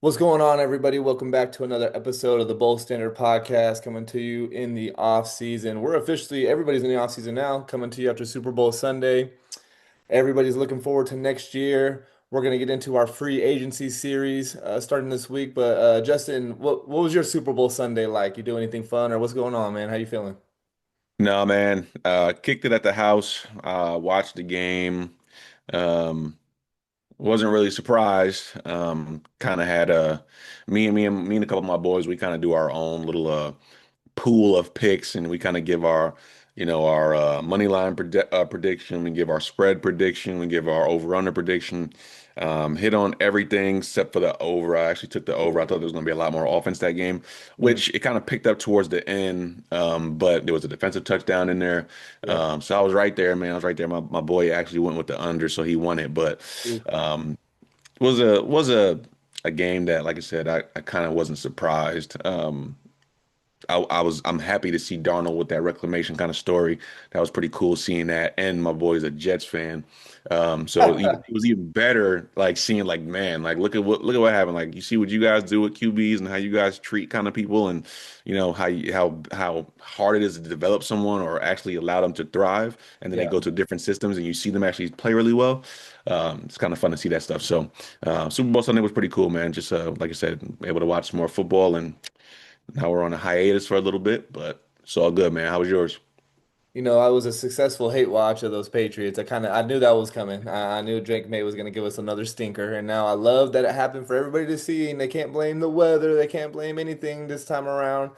What's going on, everybody? Welcome back to another episode of the Bowl Standard Podcast coming to you in the off season. Everybody's in the off season now, coming to you after Super Bowl Sunday. Everybody's looking forward to next year. We're going to get into our free agency series starting this week. But Justin, what was your Super Bowl Sunday like? You do anything fun or what's going on, man? How you feeling? No, man. Kicked it at the house, watched the game. Um, wasn't really surprised. Kind of had me and a couple of my boys, we kind of do our own little pool of picks, and we kind of give our money line prediction, we give our spread prediction, we give our over/under prediction. Hit on everything except for the over. I actually took the over. I thought there was going to be a lot more offense that game, Mm, which it kind of picked up towards the end. But there was a defensive touchdown in there. yeah. So I was right there, man. I was right there. My boy actually went with the under, so he won it. But Ooh. um, was a game that, like I said, I kind of wasn't surprised. I'm happy to see Darnold with that reclamation kind of story. That was pretty cool seeing that. And my boy's a Jets fan. It was even better like seeing like, man, like look at what happened. Like you see what you guys do with QBs and how you guys treat kind of people, and how hard it is to develop someone or actually allow them to thrive, and then they Yeah. go to different systems and you see them actually play really well. It's kind of fun to see that stuff. So Super Bowl Sunday was pretty cool, man. Just like I said, able to watch some more football, and now we're on a hiatus for a little bit, but it's all good, man. How was yours? I was a successful hate watch of those Patriots. I knew that was coming. I knew Drake May was going to give us another stinker, and now I love that it happened for everybody to see. And they can't blame the weather. They can't blame anything this time around.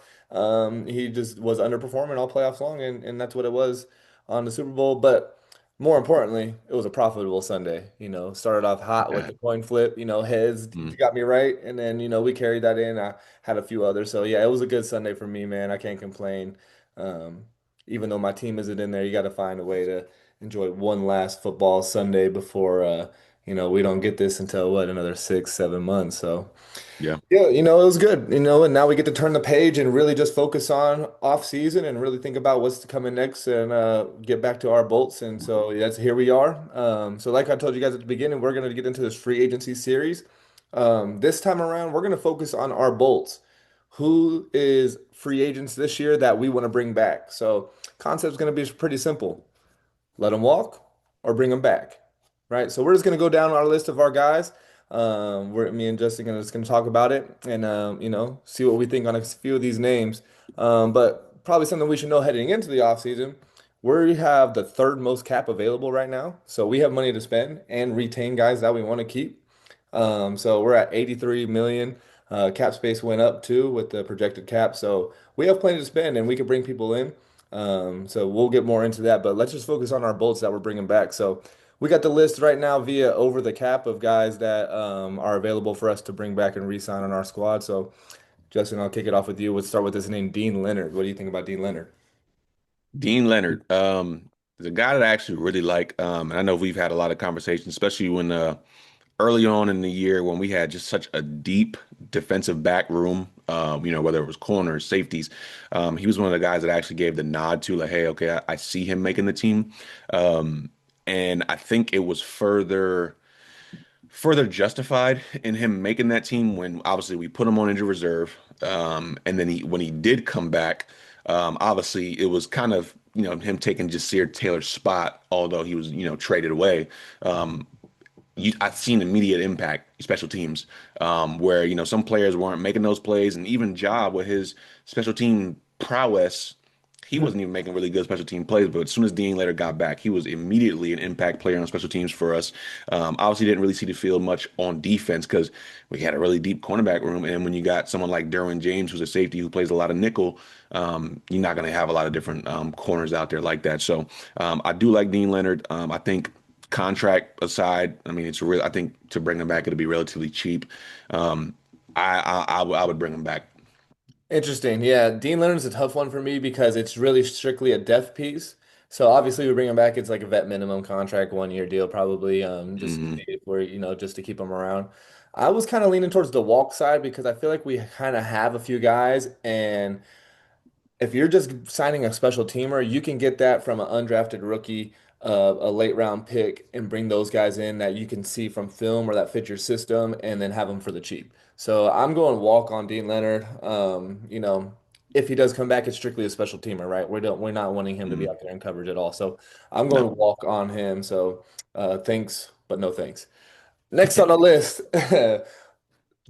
He just was underperforming all playoffs long, and that's what it was on the Super Bowl. But more importantly, it was a profitable Sunday. Started off hot with Yeah. the coin flip. Heads Mm. got me right, and then we carried that in. I had a few others, so yeah, it was a good Sunday for me, man. I can't complain. Um, even though my team isn't in there, you got to find a way to enjoy one last football Sunday before we don't get this until what, another 6, 7 months. So Yeah. yeah, it was good, and now we get to turn the page and really just focus on off season and really think about what's coming next and get back to our bolts. And so that's here we are. So like I told you guys at the beginning, we're gonna get into this free agency series. This time around, we're gonna focus on our bolts. Who is free agents this year that we want to bring back? So concept's gonna be pretty simple. Let them walk or bring them back, right? So we're just gonna go down our list of our guys. Me and Justin are just gonna talk about it and see what we think on a few of these names. But probably something we should know heading into the offseason. We have the third most cap available right now, so we have money to spend and retain guys that we want to keep. So we're at 83 million. Cap space went up too with the projected cap, so we have plenty to spend and we can bring people in. So we'll get more into that, but let's just focus on our bolts that we're bringing back. So we got the list right now via over the cap of guys that are available for us to bring back and re-sign on our squad. So Justin, I'll kick it off with you. Let's start with this name, Dean Leonard. What do you think about Dean Leonard? Dean Leonard, is a guy that I actually really like. And I know we've had a lot of conversations, especially when early on in the year when we had just such a deep defensive back room, whether it was corners, safeties. He was one of the guys that I actually gave the nod to, like, hey, okay, I see him making the team. Um, and I think it was further justified in him making that team when obviously we put him on injured reserve. And then when he did come back, obviously it was kind of, him taking Jasir Taylor's spot, although he was, traded away. Um, I've seen immediate impact, special teams, where, some players weren't making those plays, and even Ja with his special team prowess, he wasn't even making really good special team plays. But as soon as Dean later got back, he was immediately an impact player on special teams for us. Obviously, didn't really see the field much on defense because we had a really deep cornerback room. And when you got someone like Derwin James, who's a safety who plays a lot of nickel, you're not going to have a lot of different corners out there like that. So I do like Dean Leonard. I think contract aside, I mean, it's real. I think to bring him back, it'll be relatively cheap. Um, I would bring him back. Interesting. Yeah, Dean Leonard's a tough one for me because it's really strictly a depth piece. So obviously we bring him back. It's like a vet minimum contract, 1 year deal, probably. Just Hmm. for just to keep him around. I was kind of leaning towards the walk side because I feel like we kind of have a few guys, and if you're just signing a special teamer, you can get that from an undrafted rookie. a late round pick and bring those guys in that you can see from film or that fit your system, and then have them for the cheap. So I'm going walk on Dean Leonard. If he does come back, it's strictly a special teamer, right? We're not wanting him to be Mhm. out there in coverage at all. So I'm going No. to walk on him. So thanks, but no thanks. Next on the list,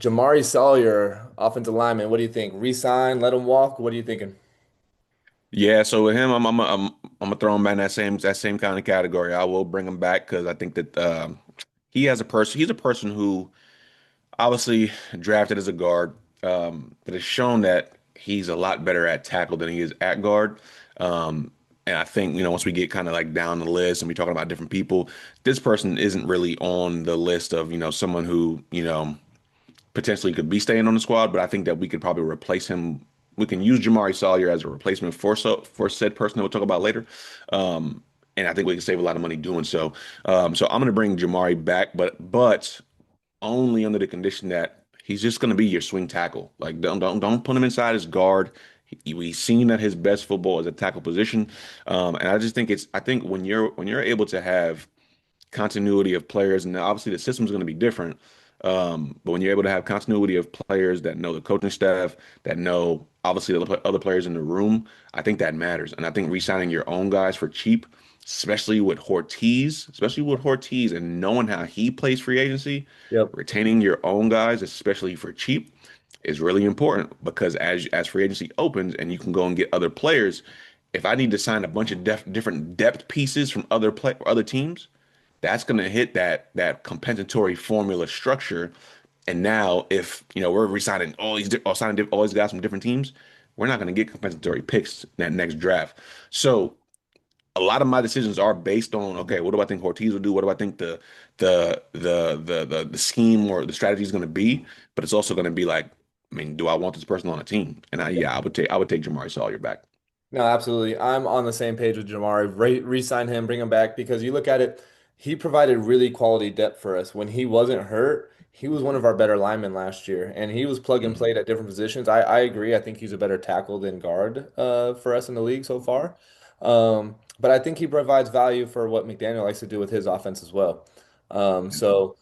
Jamari Sawyer, offensive lineman. What do you think? Resign, let him walk. What are you thinking? Yeah, so with him, I'm gonna throw him back in that same kind of category. I will bring him back because I think that he's a person who obviously drafted as a guard, but has shown that he's a lot better at tackle than he is at guard. And I think, once we get kind of like down the list and we talking about different people, this person isn't really on the list of, someone who, potentially could be staying on the squad, but I think that we could probably replace him. We can use Jamari Sawyer as a replacement for said person that we'll talk about later. And I think we can save a lot of money doing so. So I'm going to bring Jamari back, but only under the condition that he's just going to be your swing tackle. Like don't put him inside his guard. We've seen that his best football is a tackle position, and I just think I think when you're able to have continuity of players, and obviously the system's going to be different. But when you're able to have continuity of players that know the coaching staff, that know obviously the other players in the room, I think that matters. And I think re-signing your own guys for cheap, especially with Ortiz, and knowing how he plays free agency, Yep. retaining your own guys, especially for cheap, is really important because as free agency opens and you can go and get other players, if I need to sign a bunch of different depth pieces from other teams, that's going to hit that compensatory formula structure. And now, if we're resigning all these guys from different teams, we're not going to get compensatory picks in that next draft. So a lot of my decisions are based on, okay, what do I think Ortiz will do? What do I think the scheme or the strategy is going to be? But it's also going to be like, I mean, do I want this person on a team? And I would take Jamari Sawyer back. No, absolutely. I'm on the same page with Jamari. Re-sign him, bring him back because you look at it, he provided really quality depth for us. When he wasn't hurt, he was one of our better linemen last year, and he was plug and played Mhm. at different positions. I agree. I think he's a better tackle than guard for us in the league so far. But I think he provides value for what McDaniel likes to do with his offense as well. So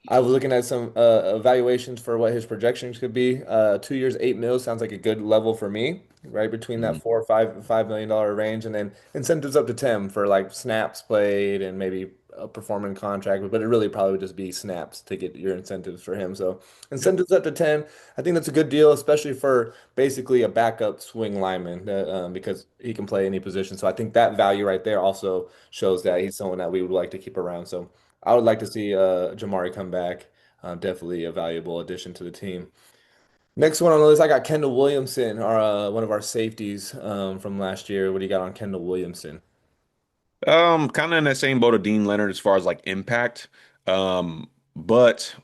I was looking at some evaluations for what his projections could be. 2 years, 8 mil sounds like a good level for me, right between that Mhm. four or $5 million range, and then incentives up to 10 for like snaps played and maybe a performing contract. But it really probably would just be snaps to get your incentives for him. So Yep. incentives up to 10, I think that's a good deal, especially for basically a backup swing lineman because he can play any position. So I think that value right there also shows that he's someone that we would like to keep around. So. I would like to see Jamari come back. Definitely a valuable addition to the team. Next one on the list, I got Kendall Williamson, one of our safeties from last year. What do you got on Kendall Williamson? Kind of in that same boat of Dean Leonard as far as like impact. But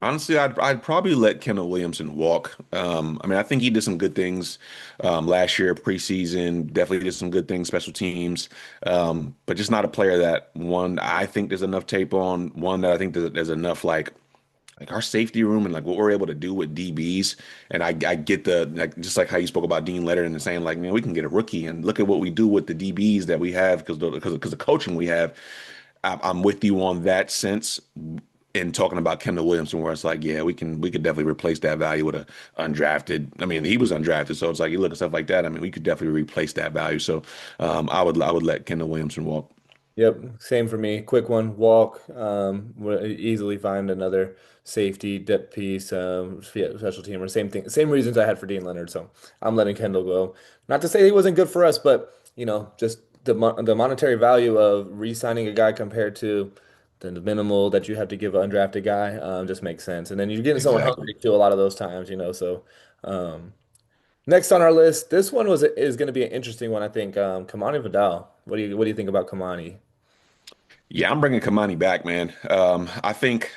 honestly, I'd probably let Kendall Williamson walk. I mean, I think he did some good things last year, preseason. Definitely did some good things, special teams. But just not a player that one I think there's enough tape on. One that I think there's enough like our safety room and like what we're able to do with DBs. And I get just like how you spoke about Dean Leonard and saying like, man, we can get a rookie and look at what we do with the DBs that we have because the coaching we have. I'm with you on that sense in talking about Kendall Williamson, where it's like, yeah, we could definitely replace that value with a undrafted. I mean, he was undrafted, so it's like you look at stuff like that. I mean, we could definitely replace that value. So I would let Kendall Williamson walk. Yep, same for me. Quick one, walk. We'll easily find another safety depth piece, yeah, special teamer. Same thing, same reasons I had for Dean Leonard. So I'm letting Kendall go. Not to say he wasn't good for us, but just the monetary value of re-signing a guy compared to the minimal that you have to give an undrafted guy just makes sense. And then you're getting someone Exactly. hungry too a lot of those times. So um, next on our list, this one is going to be an interesting one, I think. Kamani Vidal. What do you think about Kamani? Yeah, I'm bringing Kamani back, man. I think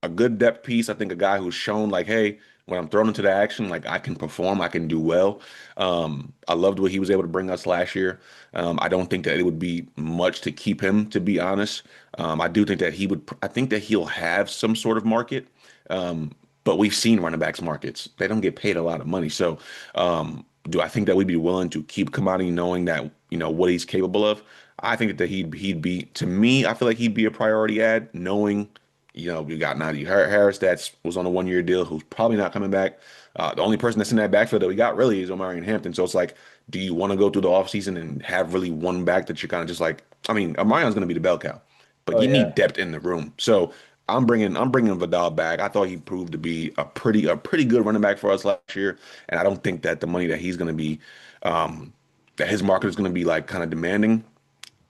a good depth piece. I think a guy who's shown like, hey, when I'm thrown into the action, like I can perform, I can do well. I loved what he was able to bring us last year. I don't think that it would be much to keep him, to be honest. I do think that he would. I think that he'll have some sort of market. But we've seen running backs markets; they don't get paid a lot of money. So, do I think that we'd be willing to keep Kamani, knowing that what he's capable of? I think that he'd be to me. I feel like he'd be a priority ad, knowing you got Najee Harris that was on a 1 year deal, who's probably not coming back. The only person that's in that backfield that we got really is Omarion Hampton. So it's like, do you want to go through the offseason and have really one back that you're kind of just like? I mean, Omarion's going to be the bell cow, but Oh you yeah. need depth in the room. So I'm bringing Vidal back. I thought he proved to be a pretty good running back for us last year, and I don't think that the money that he's going to be that his market is going to be like kind of demanding.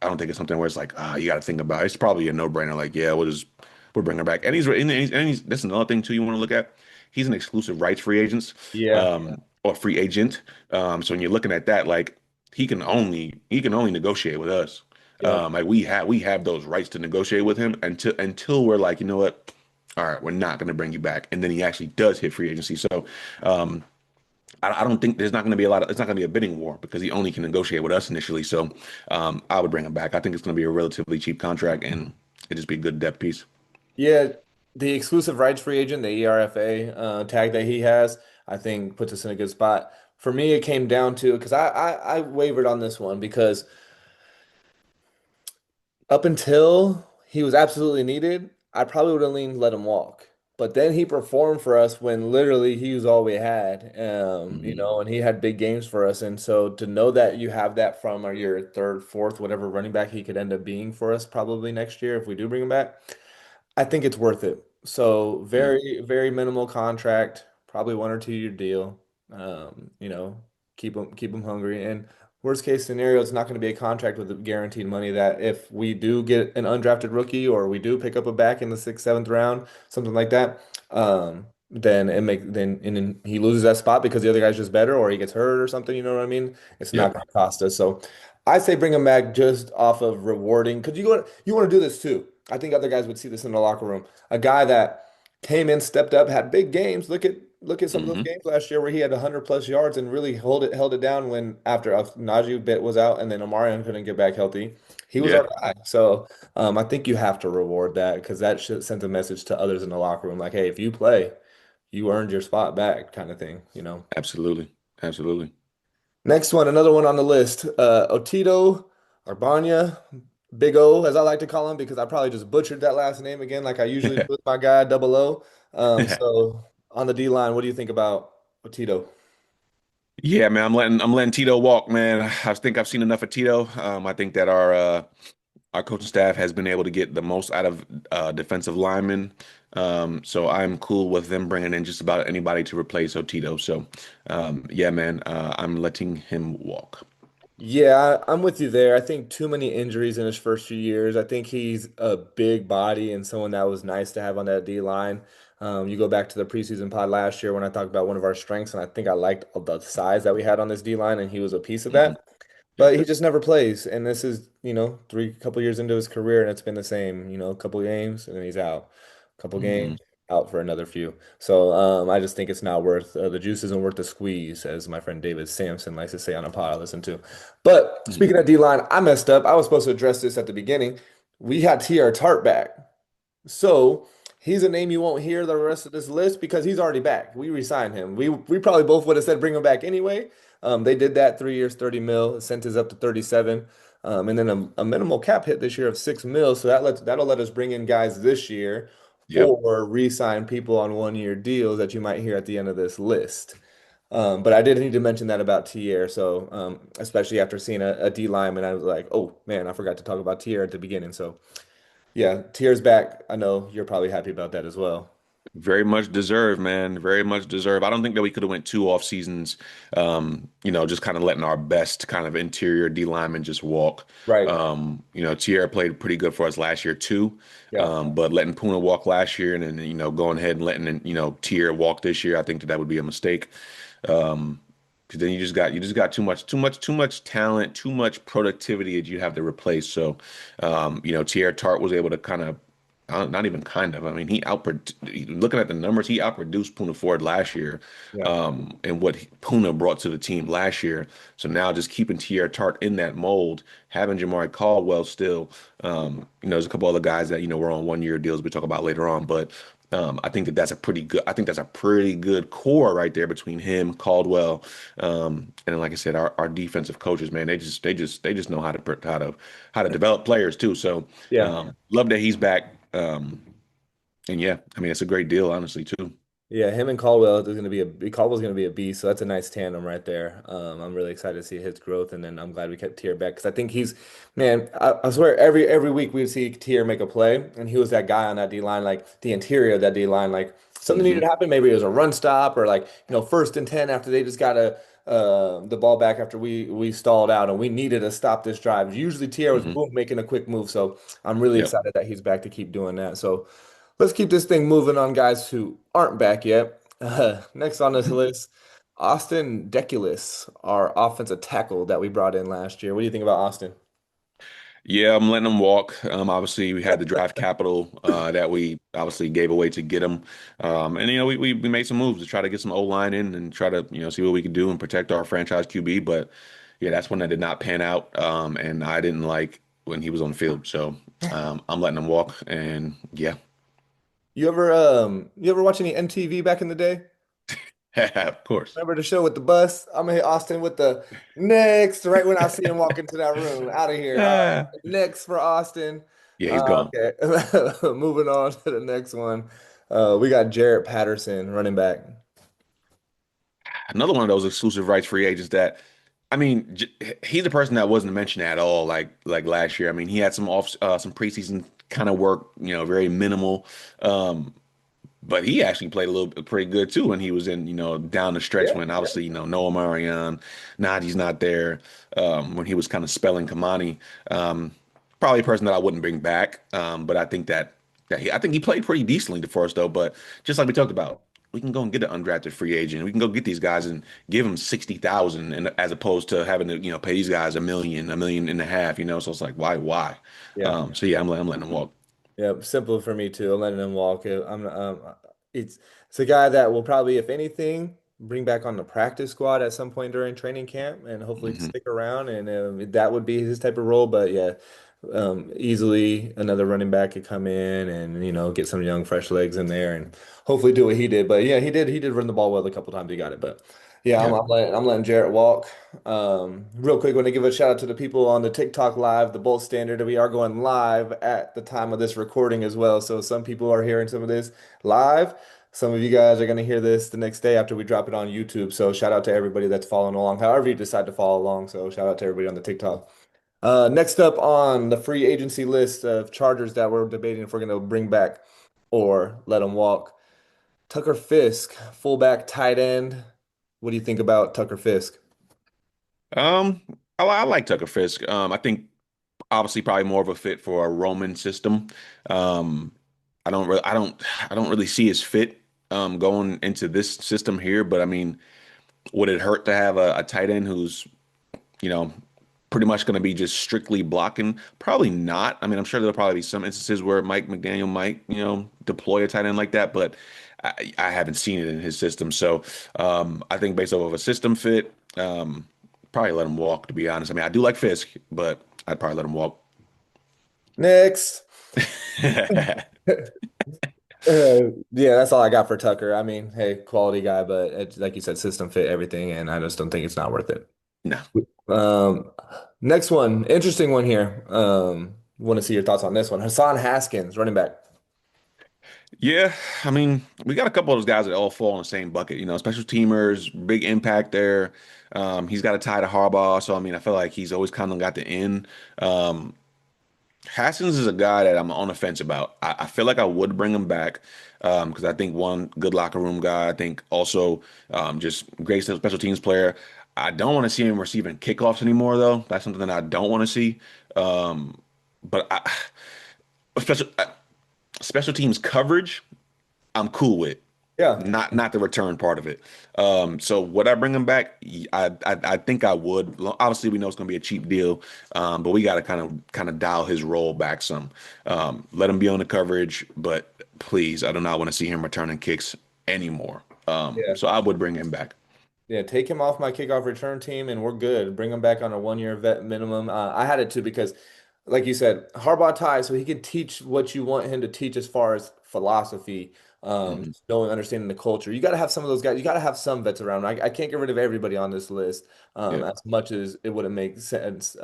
I don't think it's something where it's like, you got to think about it. It's probably a no-brainer. Like, yeah, we'll bring her back. And that's another thing too you want to look at. He's an exclusive rights free agent, Yeah. or free agent. So when you're looking at that, like he can only negotiate with us. Yep. Like we have those rights to negotiate with him until we're like, you know what? All right, we're not going to bring you back. And then he actually does hit free agency. So um, I don't think there's not going to be a lot of, it's not going to be a bidding war because he only can negotiate with us initially. So I would bring him back. I think it's going to be a relatively cheap contract and it'd just be a good depth piece. Yeah, the exclusive rights free agent, the ERFA tag that he has, I think puts us in a good spot. For me, it came down to because I wavered on this one because up until he was absolutely needed, I probably would have leaned let him walk. But then he performed for us when literally he was all we had, Mhm. and he had big games for us. And so to know that you have that from your third, fourth, whatever running back he could end up being for us probably next year if we do bring him back, I think it's worth it. So Yeah, very, very minimal contract, probably 1 or 2 year deal. You know, keep them hungry. And worst case scenario, it's not going to be a contract with guaranteed money that if we do get an undrafted rookie or we do pick up a back in the sixth, seventh round, something like that, then then he loses that spot because the other guy's just better or he gets hurt or something, you know what I mean? It's not yep. going to cost us. So I say bring him back just off of rewarding because you want to do this too. I think other guys would see this in the locker room. A guy that came in, stepped up, had big games. Look at some of those Hmm. games last year where he had 100 plus yards and really held it down when after Najee bit was out and then Omarion couldn't get back healthy. He was Yeah, our guy. So I think you have to reward that because that should send a message to others in the locker room like, hey, if you play, you earned your spot back, kind of thing. absolutely. Absolutely. Next one, another one on the list. Otito Arbanya, Big O, as I like to call him, because I probably just butchered that last name again, like I usually do with my guy, Double O. So on the D line, what do you think about Otito? Yeah, man, I'm letting Tito walk, man. I think I've seen enough of Tito. I think that our coaching staff has been able to get the most out of defensive linemen. So I'm cool with them bringing in just about anybody to replace Otito. So yeah, man, I'm letting him walk. Yeah, I'm with you there. I think too many injuries in his first few years. I think he's a big body and someone that was nice to have on that D line. You go back to the preseason pod last year when I talked about one of our strengths, and I think I liked the size that we had on this D line, and he was a piece of Hmm. that. Yep. But he just never plays, and this is, three couple years into his career, and it's been the same. A couple games, and then he's out. Couple Hmm. games, out for another few. So I just think it's not worth the juice isn't worth the squeeze, as my friend David Sampson likes to say on a pod I listen to. But Hmm. speaking of D line, I messed up. I was supposed to address this at the beginning. We had T.R. Tart back. So he's a name you won't hear the rest of this list because he's already back. We re-signed him. We probably both would have said bring him back anyway. They did that 3 years, 30 mil, sent us up to 37. And then a minimal cap hit this year of 6 mil. So that'll let us bring in guys this year Yep. or re-sign people on 1 year deals that you might hear at the end of this list. But I did need to mention that about Tier. So especially after seeing a D lineman, I was like, oh man, I forgot to talk about Tier at the beginning. So yeah, Tier's back. I know you're probably happy about that as well. Very much deserved, man. Very much deserved. I don't think that we could have went two off seasons, just kind of letting our best kind of interior D lineman just walk. Right. Tierra played pretty good for us last year too. Yeah. But letting Puna walk last year and then, going ahead and letting, Tier walk this year, I think that would be a mistake. Um, because then you just got too much talent, too much productivity that you have to replace. So, Tierra Tart was able to kind of not even kind of. I mean, looking at the numbers, he outproduced Puna Ford last year, Yeah. and what Puna brought to the team last year. So now just keeping Tierra Tart in that mold, having Jamari Caldwell still, there's a couple other guys that, were on 1 year deals we talk about later on, but I think that that's a pretty good. I think that's a pretty good core right there between him, Caldwell, and then, like I said, our defensive coaches, man, they just know how to develop players too. So Yeah. love that he's back. And yeah, I mean it's a great deal, honestly, too. Yeah, him and Caldwell is going to be a Caldwell's going to be a beast, so that's a nice tandem right there. I'm really excited to see his growth, and then I'm glad we kept Tier back because I think he's, man, I swear every week we would see Tier make a play, and he was that guy on that D line, like the interior of that D line, like something needed Hmm. to happen. Maybe it was a run stop or like first and 10 after they just got the ball back after we stalled out and we needed to stop this drive. Usually Tier was Hmm. boom making a quick move, so I'm really Yep. excited that he's back to keep doing that. So. Let's keep this thing moving on guys who aren't back yet. Next on this list, Austin Deculus, our offensive tackle that we brought in last year. What do you think about Austin? Yeah, I'm letting him walk. Obviously, we had the draft capital that we obviously gave away to get him, and we made some moves to try to get some O line in and try to see what we could do and protect our franchise QB. But yeah, that's one that did not pan out, and I didn't like when he was on the field. So I'm letting him walk, and yeah, You ever watch any MTV back in the day? of course. Remember the show with the bus? I'm gonna hit Austin with the next right when I see him walk into that room. Out of here. All right. Ah. Next for Austin. Yeah, he's gone. Okay. Moving on to the next one. We got Jarrett Patterson, running back. Another one of those exclusive rights free agents that, I mean, he's a person that wasn't mentioned at all. Like last year, I mean, he had some preseason kind of work, very minimal. Um, but he actually played a little bit pretty good too when he was in, down the stretch Yeah. when obviously, Noah Marion, Najee's not there, when he was kind of spelling Kamani. Um, Probably a person that I wouldn't bring back. But I think I think he played pretty decently for us though. But just like we talked about, we can go and get an undrafted free agent. We can go get these guys and give them 60,000, and as opposed to having to, pay these guys a million and a half. So it's like, why? Yeah. So yeah, I'm letting them walk. Yeah, simple for me too. I'm letting him walk. It's it's a guy that will probably, if anything, bring back on the practice squad at some point during training camp, and hopefully Hmm. stick around. And that would be his type of role. But yeah, easily another running back could come in and get some young fresh legs in there and hopefully do what he did. But yeah, he did run the ball well a couple times. He got it. But yeah, I'm, Yeah. I'm letting Jarrett walk. Real quick, want to give a shout out to the people on the TikTok live, the Bolt Standard. We are going live at the time of this recording as well. So some people are hearing some of this live. Some of you guys are going to hear this the next day after we drop it on YouTube. So shout out to everybody that's following along, however you decide to follow along. So shout out to everybody on the TikTok. Next up on the free agency list of Chargers that we're debating if we're going to bring back or let them walk. Tucker Fisk, fullback, tight end. What do you think about Tucker Fisk? Um, I like Tucker Fisk. I think obviously probably more of a fit for a Roman system. Um, I don't really see his fit going into this system here. But I mean, would it hurt to have a tight end who's you know pretty much going to be just strictly blocking? Probably not. I mean, I'm sure there'll probably be some instances where Mike McDaniel might deploy a tight end like that, but I haven't seen it in his system. So I think based off of a system fit, probably let him walk. To be honest, I mean, I do like Fisk, but I'd probably let him walk. Next. Yeah, that's all I got for Tucker. I mean, hey, quality guy, but like you said, system fit everything, and I just don't think it's not worth it. No. Um, Next one, interesting one here. Want to see your thoughts on this one. Hassan Haskins, running back. Yeah, I mean, we got a couple of those guys that all fall in the same bucket. Special teamers, big impact there. He's got a tie to Harbaugh, so I mean, I feel like he's always kind of got the in. Um, Haskins is a guy that I'm on the fence about. I feel like I would bring him back because I think one, good locker room guy. I think also just great special teams player. I don't want to see him receiving kickoffs anymore, though. That's something that I don't want to see. But special special teams coverage, I'm cool with. Yeah. Not the return part of it. So would I bring him back? I think I would. Obviously, we know it's going to be a cheap deal, but we got to kind of dial his role back some. Let him be on the coverage, but please, I do not want to see him returning kicks anymore. Yeah. So I would bring him back. Yeah, take him off my kickoff return team and we're good. Bring him back on a 1 year vet minimum. I had it too because, like you said, Harbaugh ties, so he can teach what you want him to teach as far as philosophy. Hmm. knowing, understanding the culture. You got to have some of those guys. You got to have some vets around. I can't get rid of everybody on this list, Yeah. as much as it wouldn't make sense.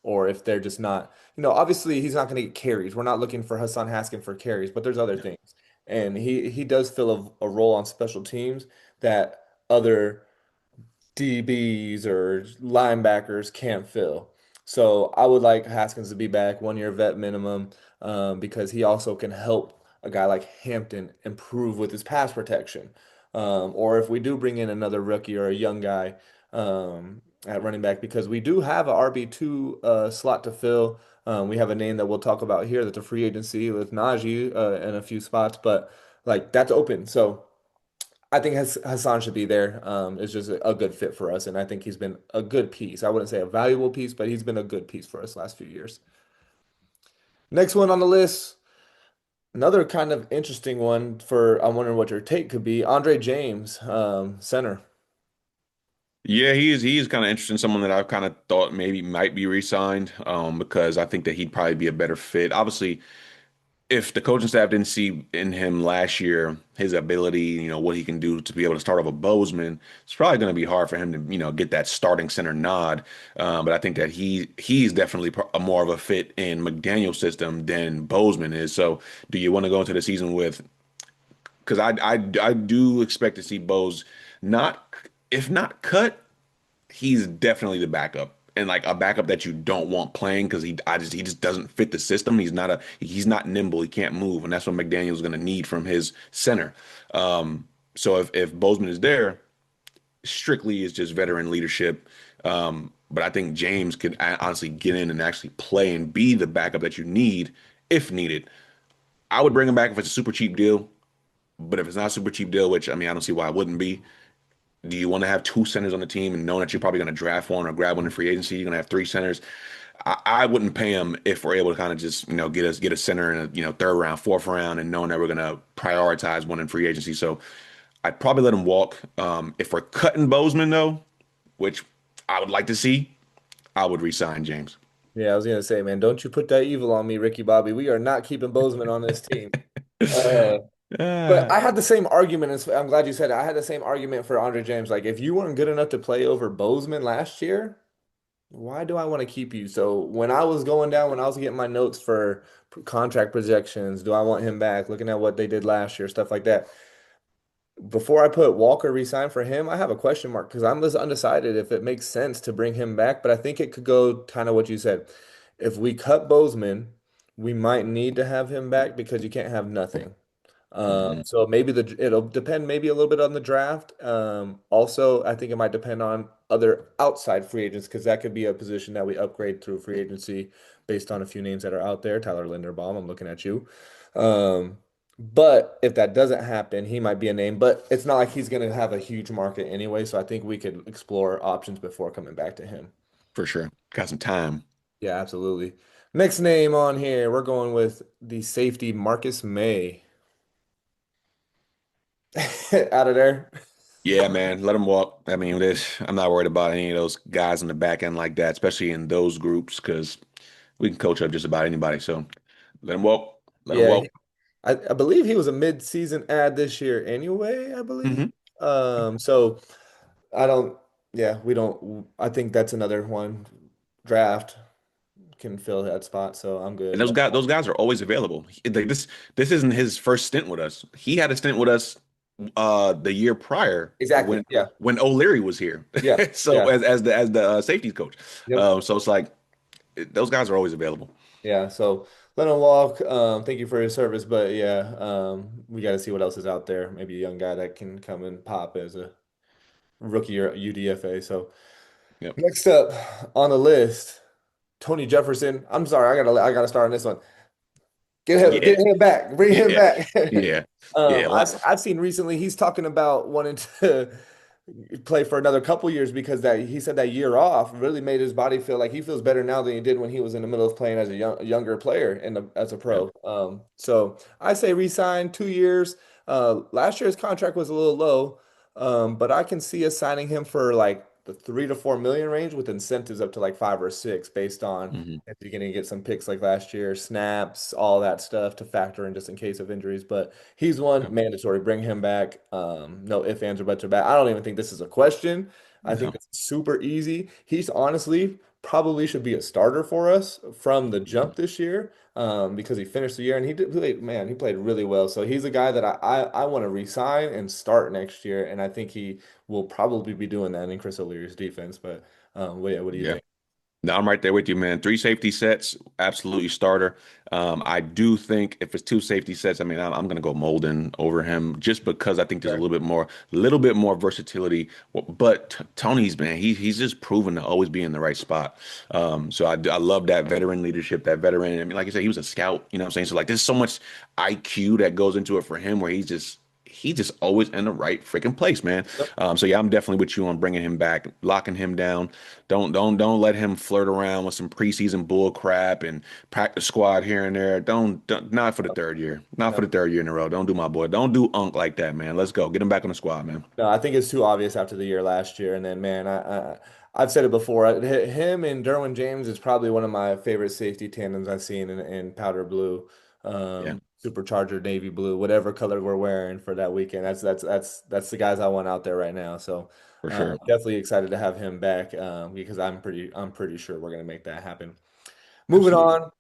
Or if they're just not, obviously he's not going to get carries. We're not looking for Hassan Haskin for carries, but there's other Yeah. things. And he does fill a role on special teams that other DBs or linebackers can't fill. So I would like Haskins to be back, 1 year vet minimum, because he also can help a guy like Hampton improve with his pass protection. Or if we do bring in another rookie or a young guy at running back, because we do have a RB2 slot to fill. We have a name that we'll talk about here that's a free agency with Najee in a few spots, but like that's open. So I think Hassan should be there. It's just a good fit for us, and I think he's been a good piece. I wouldn't say a valuable piece, but he's been a good piece for us last few years. Next one on the list, another kind of interesting one for I'm wondering what your take could be. Andre James, center. Yeah, he is kind of interesting. Someone that I've kind of thought maybe might be re-signed, because I think that he'd probably be a better fit. Obviously, if the coaching staff didn't see in him last year his ability, what he can do to be able to start over Bozeman, it's probably going to be hard for him to, get that starting center nod. But I think that he's definitely a more of a fit in McDaniel's system than Bozeman is. So, do you want to go into the season with? Because I do expect to see Bose not, if not cut, he's definitely the backup. And like a backup that you don't want playing because he just doesn't fit the system. He's not nimble. He can't move, and that's what McDaniel's going to need from his center. So if Bozeman is there, strictly is just veteran leadership. But I think James could honestly get in and actually play and be the backup that you need if needed. I would bring him back if it's a super cheap deal. But if it's not a super cheap deal, which I mean I don't see why it wouldn't be, do you want to have two centers on the team and knowing that you're probably going to draft one or grab one in free agency? You're going to have three centers. I wouldn't pay him if we're able to kind of just get a center in a third round, fourth round, and knowing that we're going to prioritize one in free agency. So I'd probably let him walk. If we're cutting Bozeman though, which I would like to see, I would re-sign James. Yeah, I was gonna say, man, don't you put that evil on me, Ricky Bobby. We are not keeping Bozeman on this team. Uh, but Ah, I had the same argument as I'm glad you said it. I had the same argument for Andre James. Like, if you weren't good enough to play over Bozeman last year, why do I want to keep you? So when I was going down, when I was getting my notes for contract projections, do I want him back? Looking at what they did last year, stuff like that. Before I put Walker resign for him, I have a question mark because I'm just undecided if it makes sense to bring him back. But I think it could go kind of what you said. If we cut Bozeman, we might need to have him back because you can't have nothing. mhm, So maybe it'll depend maybe a little bit on the draft. Also, I think it might depend on other outside free agents because that could be a position that we upgrade through free agency based on a few names that are out there. Tyler Linderbaum, I'm looking at you. Um, but if that doesn't happen, he might be a name, but it's not like he's going to have a huge market anyway. So I think we could explore options before coming back to him. for sure. Got some time. Yeah, absolutely. Next name on here, we're going with the safety Marcus May. Out of there. Yeah, man, let him walk. I mean, I'm not worried about any of those guys in the back end like that, especially in those groups, because we can coach up just about anybody. So let him walk. Let him Yeah, walk. I believe he was a mid-season ad this year anyway, I believe. Hmm. So I don't, yeah, we don't, I think that's another one. Draft can fill that spot, so I'm And good. those guys are always available. Like this isn't his first stint with us. He had a stint with us the year prior Exactly. when Yeah. O'Leary was here. Yeah. So Yeah. as the safeties coach. Yep. So it's like those guys are always available. Yeah. So let him walk. Thank you for your service, but yeah, we got to see what else is out there. Maybe a young guy that can come and pop as a rookie or UDFA. So Yep. next up on the list, Tony Jefferson. I'm sorry, I gotta start on this one. Yeah. Get him back. Bring him Yeah. back. Yeah. Yeah. I've seen recently he's talking about wanting to play for another couple years because that he said that year off really made his body feel like he feels better now than he did when he was in the middle of playing as a younger player and as a Yep. pro. So I say resign 2 years. Last year's contract was a little low, but I can see us signing him for like the 3 to 4 million range with incentives up to like 5 or 6 based on Hmm. if you're going to get some picks like last year, snaps, all that stuff to factor in just in case of injuries. But he's one Yep. mandatory. Bring him back. No ifs, ands, or buts or bad. I don't even think this is a question. I think No. it's super easy. He's honestly probably should be a starter for us from the jump this year because he finished the year and he did play, man, he played really well. So he's a guy that I want to re-sign and start next year. And I think he will probably be doing that in Chris O'Leary's defense. But yeah, what do you Yeah. think? No, I'm right there with you, man. Three safety sets, absolutely starter. I do think if it's two safety sets, I mean, I'm going to go Molden over him just because I think there's Okay. a little bit more versatility. But Tony's, man, he's just proven to always be in the right spot. So I love that veteran leadership, that veteran. I mean, like I said, he was a scout, you know what I'm saying? So like, there's so much IQ that goes into it for him, where he's just always in the right freaking place, man. Yep. So yeah, I'm definitely with you on bringing him back, locking him down. Don't let him flirt around with some preseason bull crap and practice squad here and there. Don't not for the third year. Not for No. the third year in a row. Don't do my boy. Don't do Unk like that, man. Let's go. Get him back on the squad, man. No, I think it's too obvious after the year last year. And then, man, I've said it before. Him and Derwin James is probably one of my favorite safety tandems I've seen in powder blue, Yeah, supercharger navy blue, whatever color we're wearing for that weekend. That's the guys I want out there right now. So for sure. definitely excited to have him back because I'm pretty sure we're gonna make that happen. Moving Absolutely. on,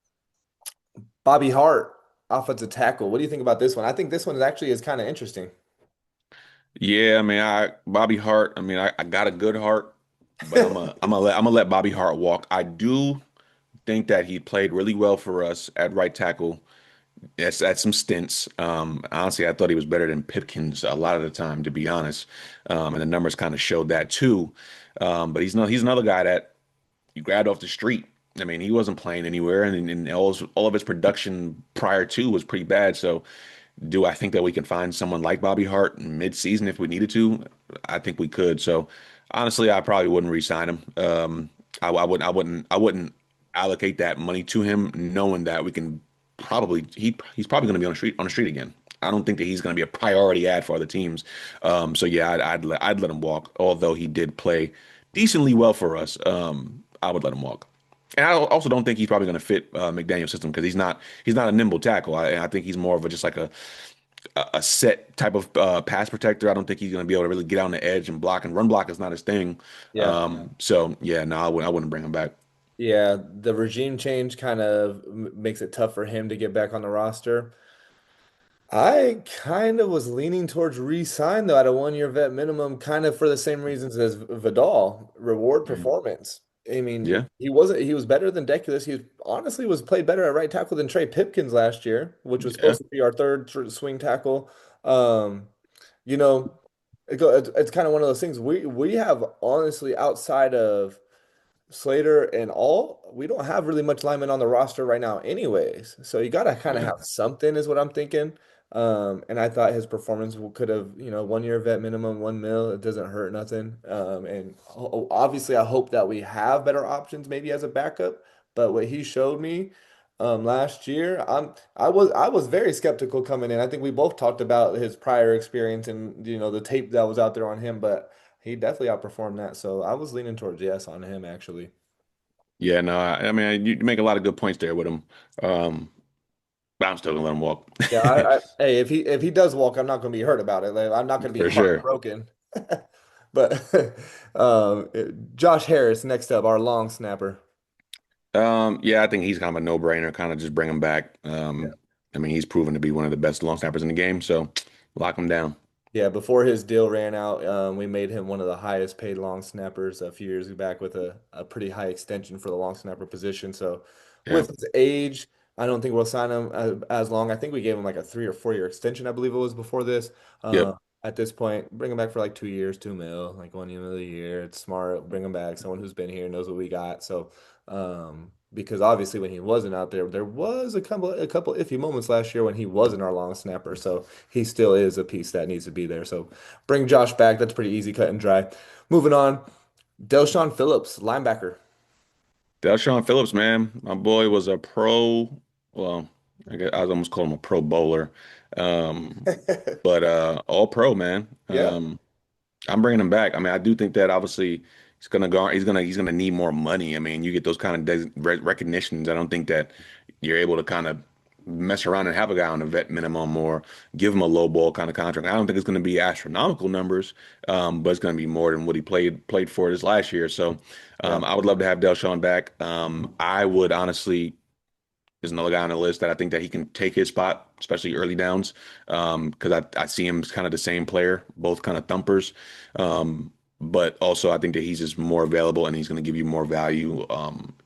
Bobby Hart, offensive tackle. What do you think about this one? I think this one is actually is kind of interesting. Yeah, I mean, I Bobby Hart. I mean, I got a good heart, but I'm gonna let Bobby Hart walk. I do think that he played really well for us at right tackle. Yes, at some stints. Honestly, I thought he was better than Pipkins a lot of the time, to be honest. And the numbers kind of showed that too. But he's another guy that you grabbed off the street. I mean, he wasn't playing anywhere, and all of his production prior to was pretty bad. So, do I think that we can find someone like Bobby Hart mid-season if we needed to? I think we could. So, honestly, I probably wouldn't re-sign him. I wouldn't allocate that money to him, knowing that we can he's probably going to be on the street again. I don't think that he's going to be a priority ad for other teams. So yeah, I'd let him walk. Although he did play decently well for us, I would let him walk. And I also don't think he's probably going to fit McDaniel's system because he's not a nimble tackle. I think he's more of just like a set type of pass protector. I don't think he's going to be able to really get on the edge and block, and run block is not his thing. Yeah. So yeah, no, I wouldn't bring him back. Yeah, the regime change kind of makes it tough for him to get back on the roster. I kind of was leaning towards re-sign though at a 1 year vet minimum, kind of for the same reasons as Vidal, reward Mhm. performance. I mean, Yeah, he was better than Deculus. He honestly was played better at right tackle than Trey Pipkins last year, which was yeah, supposed to be our third sort of swing tackle. Um, you know, it's kind of one of those things we have honestly outside of Slater and all, we don't have really much linemen on the roster right now, anyways. So you got to kind of yeah. have something, is what I'm thinking. And I thought his performance could have, 1 year vet minimum, 1 mil. It doesn't hurt nothing. And obviously, I hope that we have better options, maybe as a backup. But what he showed me last year, I was very skeptical coming in. I think we both talked about his prior experience and the tape that was out there on him, but he definitely outperformed that. So I was leaning towards yes on him actually. Yeah, no, I mean, you make a lot of good points there with him. Um, but I'm still gonna let him walk Yeah, hey, if he does walk, I'm not going to be hurt about it. Like, I'm not going to be for sure. heartbroken. But Josh Harris next up, our long snapper. Yeah, I think he's kind of a no-brainer. Kind of just bring him back. I mean, he's proven to be one of the best long snappers in the game, so lock him down. Yeah, before his deal ran out, we made him one of the highest paid long snappers a few years back with a pretty high extension for the long snapper position. So Yeah. with his age, I don't think we'll sign him as long. I think we gave him like a 3 or 4 year extension, I believe it was before this. Yep. At this point, bring him back for like 2 years, 2 mil, like 1 mil a year. It's smart. Bring him back. Someone who's been here knows what we got. So, because obviously when he wasn't out there, there was a couple iffy moments last year when he wasn't our long snapper. So he still is a piece that needs to be there. So bring Josh back. That's pretty easy, cut and dry. Moving on, Delshon Phillips, linebacker. Deshaun Phillips, man, my boy was a pro. Well, I was almost calling him a pro bowler, um, but all pro, man. Yeah. I'm bringing him back. I mean, I do think that obviously, he's gonna need more money. I mean, you get those kind of recognitions. I don't think that you're able to kind of mess around and have a guy on a vet minimum or give him a low ball kind of contract. I don't think it's going to be astronomical numbers, but it's going to be more than what he played for this last year. So Yeah. I would love to have Deshaun back. I would honestly. There's another guy on the list that I think that he can take his spot, especially early downs, because I see him as kind of the same player, both kind of thumpers. But also, I think that he's just more available and he's going to give you more value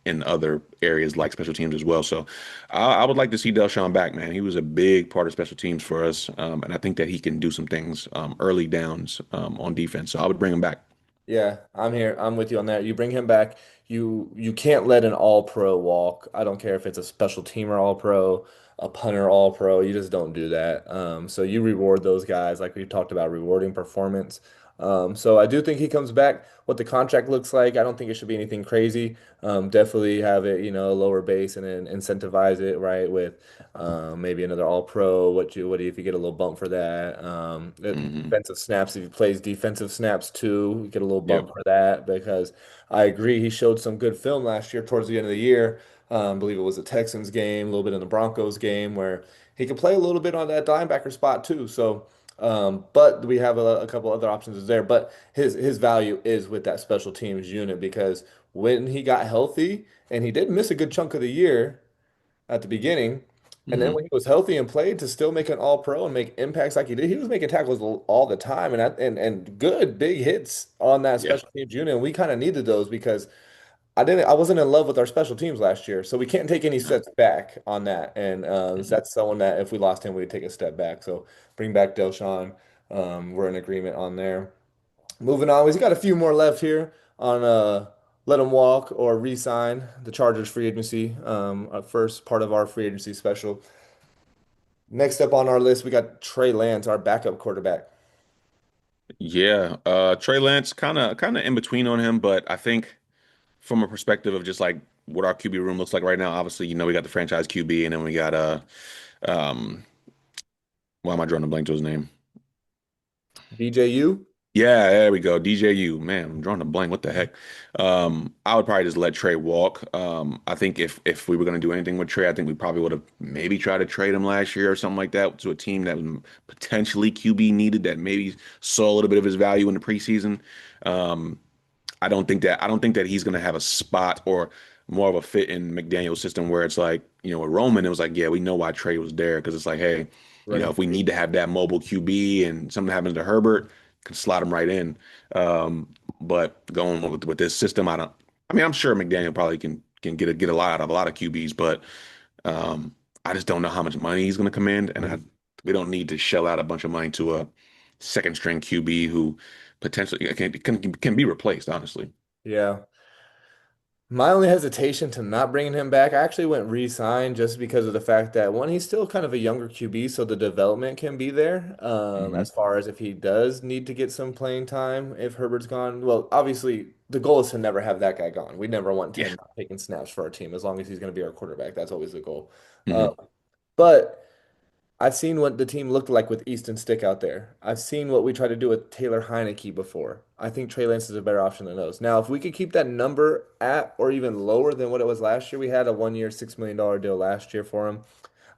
in other areas like special teams as well. So I would like to see Deshaun back, man. He was a big part of special teams for us, and I think that he can do some things early downs on defense. So I would bring him back. Yeah, I'm here. I'm with you on that. You bring him back. You can't let an all-pro walk. I don't care if it's a special teamer all-pro, a punter all-pro. You just don't do that. So you reward those guys like we talked about, rewarding performance. So I do think he comes back. What the contract looks like, I don't think it should be anything crazy. Definitely have it, lower base and then incentivize it, right, with maybe another all-pro. What do you if you get a little bump for that? Hmm. Defensive snaps, if he plays defensive snaps too, you get a little bump Yep. for that because I agree he showed some good film last year towards the end of the year. I believe it was a Texans game, a little bit in the Broncos game where he could play a little bit on that linebacker spot too. So, but we have a couple other options there. But his value is with that special teams unit because when he got healthy and he did miss a good chunk of the year at the beginning. And then Hmm. when he was healthy and played to still make an all pro and make impacts like he did, he was making tackles all the time and good big hits on that Yeah. special teams unit. And we kind of needed those because I wasn't in love with our special teams last year. So we can't take any No. steps back on that. And Mhm. that's someone that if we lost him, we'd take a step back. So bring back Delshon. We're in agreement on there. Moving on, we've got a few more left here on let him walk or re-sign the Chargers free agency. First part of our free agency special. Next up on our list, we got Trey Lance, our backup quarterback. Yeah, Trey Lance kind of in between on him, but I think from a perspective of just like what our QB room looks like right now, obviously, we got the franchise QB and then we got um why am I drawing a blank to his name? DJU. Yeah, there we go. DJU. Man, I'm drawing a blank. What the heck? I would probably just let Trey walk. I think if we were going to do anything with Trey, I think we probably would have maybe tried to trade him last year or something like that to a team that was potentially QB needed that maybe saw a little bit of his value in the preseason. Um, I don't think that he's going to have a spot or more of a fit in McDaniel's system where it's like, with Roman, it was like, yeah, we know why Trey was there because it's like, hey, Running if we back. need to have that mobile QB and something happens to Herbert, can slot him right in. Um, but going with this system, I don't. I mean, I'm sure McDaniel probably can get a lot out of a lot of QBs, but um, I just don't know how much money he's going to command, and we don't need to shell out a bunch of money to a second string QB who potentially can be replaced, honestly. Yeah. My only hesitation to not bringing him back, I actually went re-sign just because of the fact that one, he's still kind of a younger QB, so the development can be there. Hmm. As far as if he does need to get some playing time, if Herbert's gone, well, obviously the goal is to never have that guy gone. We never want Yeah. him not taking snaps for our team as long as he's going to be our quarterback. That's always the goal. Uh, Hmm. but I've seen what the team looked like with Easton Stick out there. I've seen what we tried to do with Taylor Heineke before. I think Trey Lance is a better option than those. Now, if we could keep that number at or even lower than what it was last year, we had a 1 year, $6 million deal last year for him.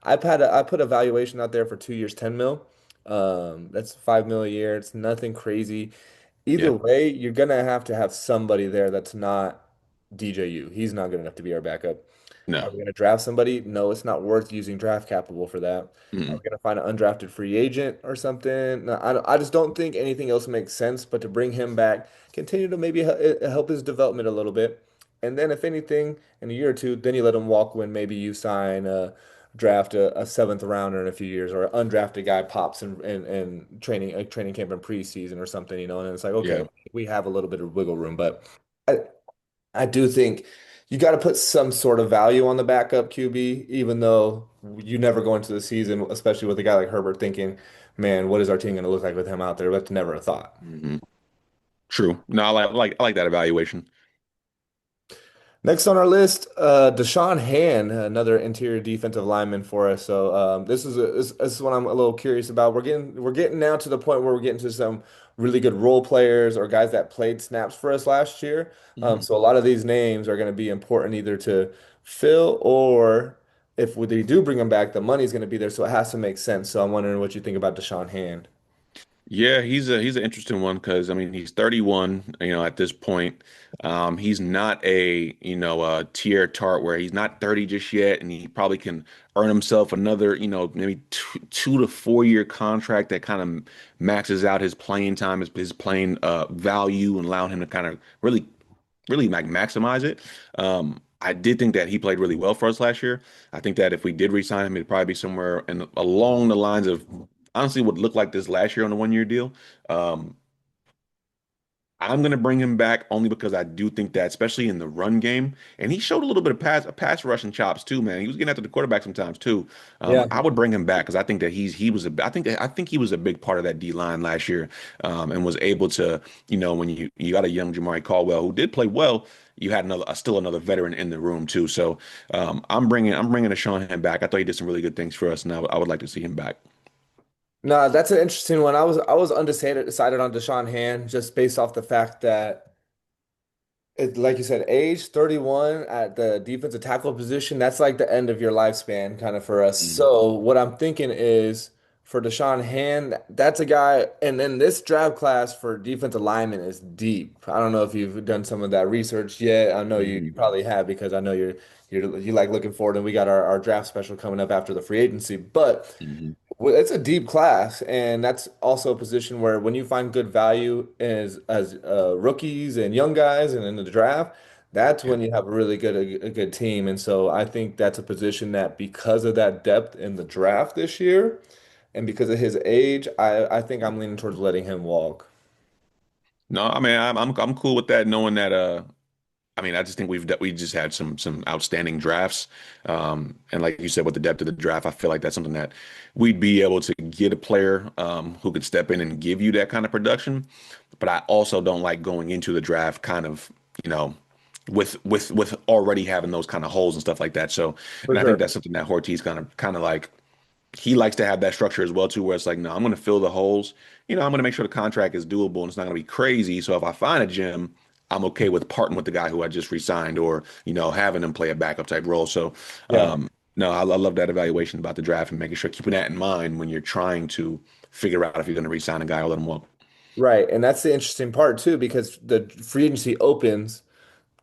I put a valuation out there for 2 years, 10 mil. That's 5 mil a year. It's nothing crazy. Either Yeah. way, you're gonna have to have somebody there that's not DJU. He's not good enough to be our backup. Are No. we going to draft somebody? No, it's not worth using draft capital for that. Are Mm-mm. we going to find an undrafted free agent or something? No, I just don't think anything else makes sense but to bring him back, continue to maybe help his development a little bit. And then, if anything, in a year or two, then you let him walk when maybe you sign draft a seventh rounder in a few years or an undrafted guy pops in training camp and preseason or something, and it's like, okay, Yeah. we have a little bit of wiggle room. But I, I do think you got to put some sort of value on the backup QB, even though you never go into the season, especially with a guy like Herbert, thinking, man, what is our team going to look like with him out there? That's never a thought. Hmm. True. No, I like that evaluation. Next on our list, Deshaun Han, another interior defensive lineman for us. So this is what I'm a little curious about. We're getting now to the point where we're getting to some really good role players or guys that played snaps for us last year. Mhm. So a lot of these names are going to be important either to fill or if they do bring them back, the money's going to be there. So it has to make sense. So I'm wondering what you think about Deshaun Han. Yeah, he's an interesting one because I mean he's 31, at this point. He's not a, tier tart where he's not 30 just yet, and he probably can earn himself another, maybe 2 to 4 year contract that kind of maxes out his playing time, his playing value, and allowing him to kind of really like maximize it. I did think that he played really well for us last year. I think that if we did re-sign him, it'd probably be somewhere along the lines of honestly what looked like this last year on a 1 year deal. Um, I'm gonna bring him back only because I do think that, especially in the run game, and he showed a little bit of pass rushing chops too, man. He was getting after the quarterback sometimes too. Yeah. I would bring him back because I think that he was a I think he was a big part of that D line last year, and was able to, when you got a young Jamari Caldwell who did play well, you had still another veteran in the room too. So I'm bringing a Sean back. I thought he did some really good things for us, and I would like to see him back. No, that's an interesting one. I was undecided decided on Deshaun Han just based off the fact that like you said, age 31 at the defensive tackle position, that's like the end of your lifespan kind of for us. Mhm. So what I'm thinking is for Deshaun Hand, that's a guy, and then this draft class for defensive lineman is deep. I don't know if you've done some of that research yet. I know you Mhm. probably have because I know you like looking forward, and we got our draft special coming up after the free agency. But Mhm. well, it's a deep class, and that's also a position where when you find good value as rookies and young guys and in the draft, that's Yeah. when you have a really a good team. And so I think that's a position that because of that depth in the draft this year and because of his age, I think I'm leaning towards letting him walk. No, I mean I'm cool with that, knowing that I mean, I just think we just had some outstanding drafts, and like you said, with the depth of the draft, I feel like that's something that we'd be able to get a player who could step in and give you that kind of production. But I also don't like going into the draft kind of, you know, with already having those kind of holes and stuff like that. So, For and I think sure. that's something that Ortiz kind of like he likes to have that structure as well too, where it's like, no, I'm going to fill the holes. I'm going to make sure the contract is doable and it's not going to be crazy. So if I find a gem, I'm okay with parting with the guy who I just re-signed, or having him play a backup type role. So, Yeah. no, I love that evaluation about the draft and making sure keeping that in mind when you're trying to figure out if you're going to re-sign a guy or let him walk. Right. And that's the interesting part too, because the free agency opens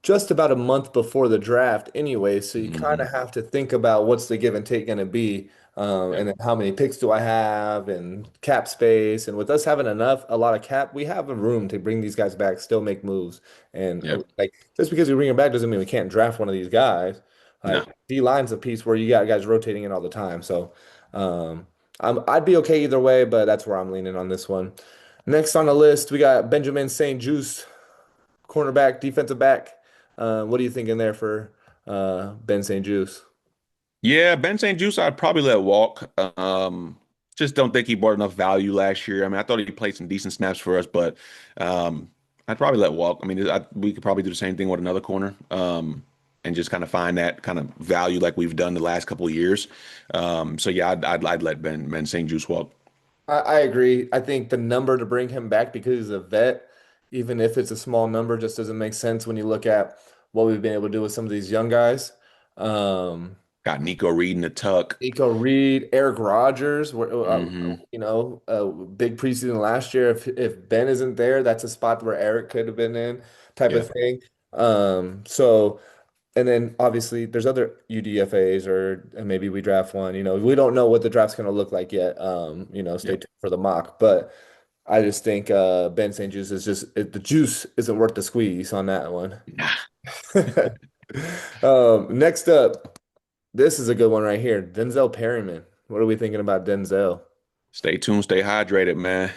just about a month before the draft anyway, so you kind Hmm. of have to think about what's the give and take going to be, Yeah, and then how many picks do I have, and cap space. And with us having a lot of cap, we have a room to bring these guys back, still make moves. And yeah, like just because we bring them back doesn't mean we can't draft one of these guys. no. Like D line's a piece where you got guys rotating in all the time. So I'd be okay either way, but that's where I'm leaning on this one. Next on the list, we got Benjamin St. Juste, cornerback, defensive back. What are you thinking there for Ben St. Juice? Yeah, Ben St. Juste, I'd probably let walk. Just don't think he brought enough value last year. I mean, I thought he played some decent snaps for us, but I'd probably let walk. I mean, we could probably do the same thing with another corner, and just kind of find that kind of value like we've done the last couple of years. So yeah, I'd let Ben St. Juste walk. I agree. I think the number to bring him back because he's a vet, even if it's a small number, just doesn't make sense when you look at what we've been able to do with some of these young guys. Um, Got Nico Reed in the tuck. Nico Reed, Eric Rogers, Hmm. big preseason last year. If Ben isn't there, that's a spot where Eric could have been in, type Yeah, of thing. So. And then obviously there's other UDFAs or and maybe we draft one. We don't know what the draft's going to look like yet. Stay yeah. tuned for the mock. But I just think Ben St. Juice is the juice isn't worth the squeeze on that one. Nah. Next up, this is a good one right here. Denzel Perryman. What are we thinking about Denzel? Stay tuned, stay hydrated, man.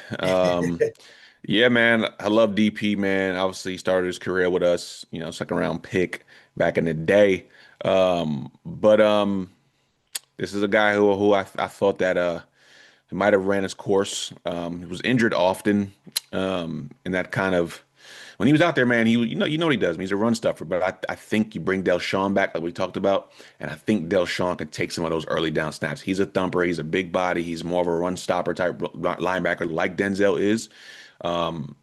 Yeah, man. I love DP, man. Obviously, he started his career with us, second round pick back in the day. But this is a guy who I thought that he might have ran his course. He was injured often, and that kind of when he was out there, man, you know what he does. He's a run stuffer. But I think you bring Deshaun back, like we talked about, and I think Deshaun could take some of those early down snaps. He's a thumper. He's a big body. He's more of a run stopper type linebacker, like Denzel is. Um,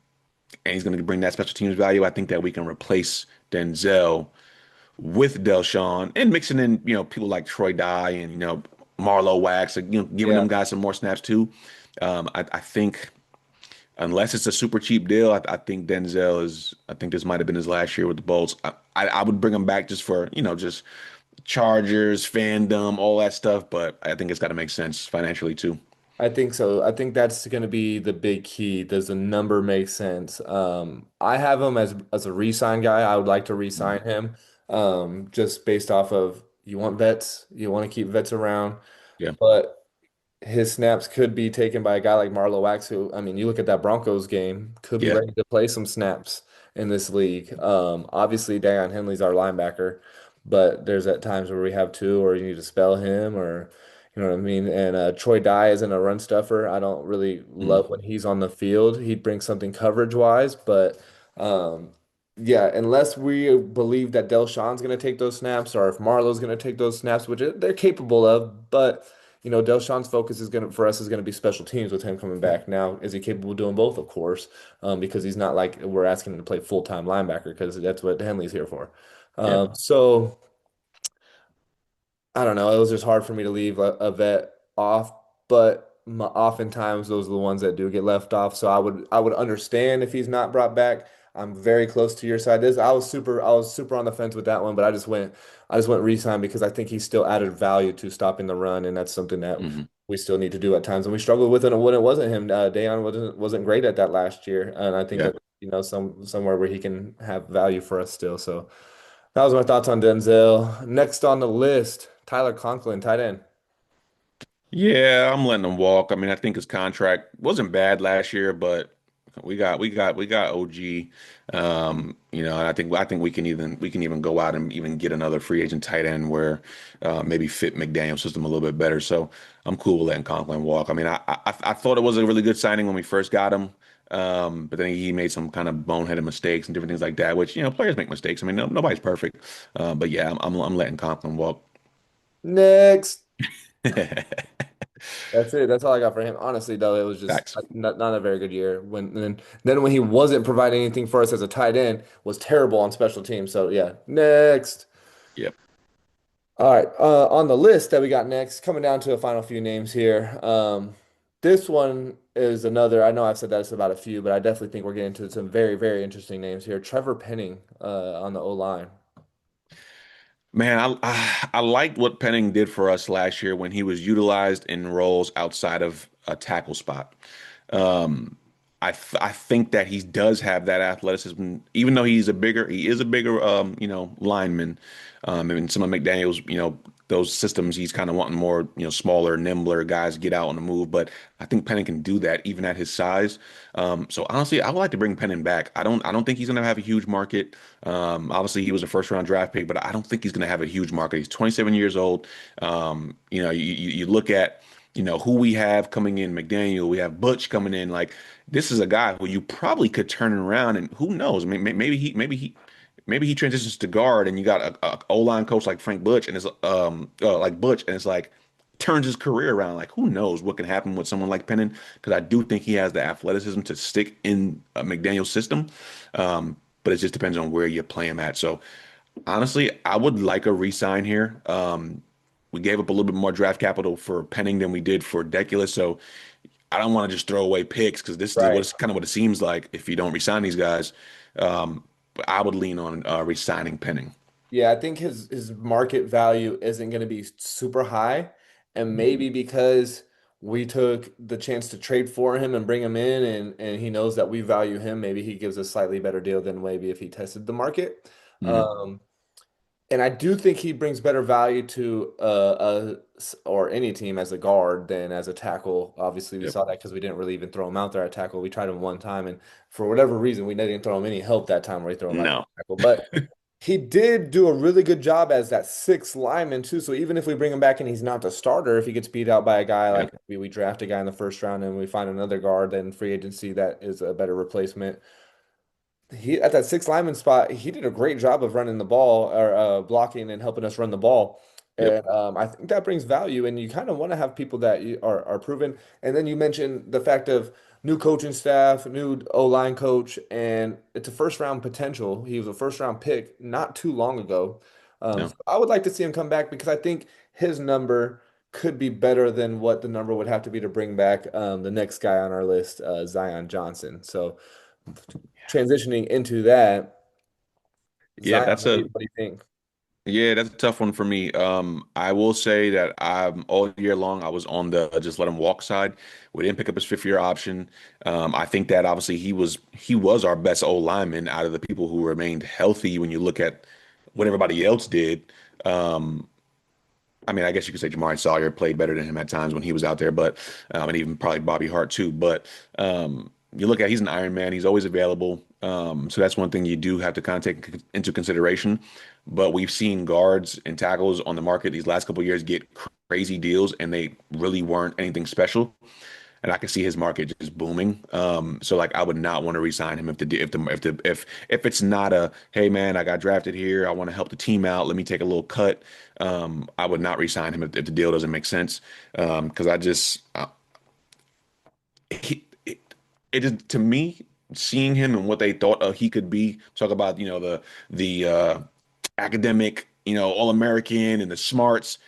and he's going to bring that special teams value. I think that we can replace Denzel with Deshaun and mixing in, people like Troy Dye and, Marlowe Wax, like, giving Yeah. them guys some more snaps too. I think unless it's a super cheap deal, I think Denzel is, I think this might have been his last year with the Bolts. I would bring him back just for, just Chargers, fandom, all that stuff. But I think it's got to make sense financially too. I think so. I think that's going to be the big key. Does the number make sense? I have him as a re-sign guy. I would like to Mhm. re-sign him, just based off of you want vets, you want to keep vets around, Yeah. but his snaps could be taken by a guy like Marlowe Wax, who, I mean, you look at that Broncos game, could be Yeah. ready to play some snaps in this league. Obviously, Deion Henley's our linebacker, but there's at times where we have two, or you need to spell him, or you know what I mean. And Troy Dye isn't a run stuffer. I don't really love Mhm. when he's on the field. He brings something coverage wise, but um, yeah, unless we believe that Delshawn's going to take those snaps, or if Marlowe's going to take those snaps, which they're capable of, but. You know, Delshawn's focus is gonna for us is gonna be special teams with him coming back. Now, is he capable of doing both? Of course, because he's not like we're asking him to play full-time linebacker because that's what Henley's here for. Yeah. So I don't know. It was just hard for me to leave a vet off, but oftentimes those are the ones that do get left off. So I would understand if he's not brought back. I'm very close to your side. This I was super on the fence with that one, but I just went re-sign because I think he still added value to stopping the run, and that's something that Hmm. we still need to do at times. And we struggled with it when it wasn't him. Deion wasn't great at that last year, and I think Yeah. that somewhere where he can have value for us still. So. That was my thoughts on Denzel. Next on the list, Tyler Conklin, tight end. Yeah, I'm letting him walk. I mean, I think his contract wasn't bad last year, but we got OG. And I think we can even go out and even get another free agent tight end where maybe fit McDaniel's system a little bit better. So I'm cool with letting Conklin walk. I mean, I thought it was a really good signing when we first got him. But then he made some kind of boneheaded mistakes and different things like that, which, players make mistakes. I mean, nobody's perfect. But yeah, I'm letting Conklin walk. Next. That's it. That's all I got for him. Honestly, though, it was just Facts. not a very good year. Then when he wasn't providing anything for us as a tight end, was terrible on special teams. So yeah, next. Yep. All right, on the list that we got next, coming down to a final few names here. This one is another. I know I've said that it's about a few, but I definitely think we're getting to some very, very interesting names here. Trevor Penning, on the O line. Man, I liked what Penning did for us last year when he was utilized in roles outside of a tackle spot. Um, I think that he does have that athleticism, even though he is a bigger lineman. And some of McDaniel's, those systems, he's kind of wanting more, smaller, nimbler guys to get out on the move. But I think Penning can do that even at his size. So honestly, I would like to bring Penning back. I don't think he's going to have a huge market. Obviously, he was a first round draft pick, but I don't think he's going to have a huge market. He's 27 years old. You look at who we have coming in, McDaniel, we have Butch coming in. Like, this is a guy who you probably could turn around, and who knows? I mean, maybe he transitions to guard, and you got a O-line coach like Frank Butch, and it's like Butch, and it's like turns his career around. Like, who knows what can happen with someone like Pennon? Because I do think he has the athleticism to stick in McDaniel's system. But it just depends on where you play him at. So honestly, I would like a re-sign here. We gave up a little bit more draft capital for Penning than we did for Deculus, so I don't want to just throw away picks because this is what Right. it's kind of what it seems like if you don't resign these guys. But I would lean on resigning Penning. Yeah, I think his market value isn't going to be super high, and maybe because we took the chance to trade for him and bring him in, and he knows that we value him, maybe he gives a slightly better deal than maybe if he tested the market. Mhm. Um, and I do think he brings better value to or any team as a guard than as a tackle. Obviously, we Yep. saw that because we didn't really even throw him out there at tackle. We tried him one time, and for whatever reason, we didn't throw him any help that time where we throw him out there No. at tackle. But he did do a really good job as that sixth lineman too. So even if we bring him back and he's not the starter, if he gets beat out by a guy Yep. like we draft a guy in the first round and we find another guard in free agency that is a better replacement, he at that six lineman spot, he did a great job of running the ball or blocking and helping us run the ball. Yep. And I think that brings value, and you kind of want to have people that are proven. And then you mentioned the fact of new coaching staff, new O-line coach, and it's a first round potential. He was a first round pick not too long ago. Yeah. So I would like to see him come back because I think his number could be better than what the number would have to be to bring back the next guy on our list, Zion Johnson. So transitioning into that, Yeah, Zion, that's a what do you think? Yeah, that's a tough one for me. I will say that I'm all year long I was on the just let him walk side. We didn't pick up his fifth year option. I think that obviously he was our best old lineman out of the people who remained healthy when you look at what everybody else did. Um, I mean, I guess you could say Jamari Sawyer played better than him at times when he was out there, but and even probably Bobby Hart too. But you look at he's an Iron Man. He's always available. So that's one thing you do have to kind of take into consideration. But we've seen guards and tackles on the market these last couple of years get crazy deals, and they really weren't anything special. And I can see his market just booming. So like I would not want to resign him if it's not a hey man, I got drafted here, I want to help the team out, let me take a little cut. I would not resign him if the deal doesn't make sense. Because I just it just to me seeing him and what they thought he could be. Talk about the academic, All American and the smarts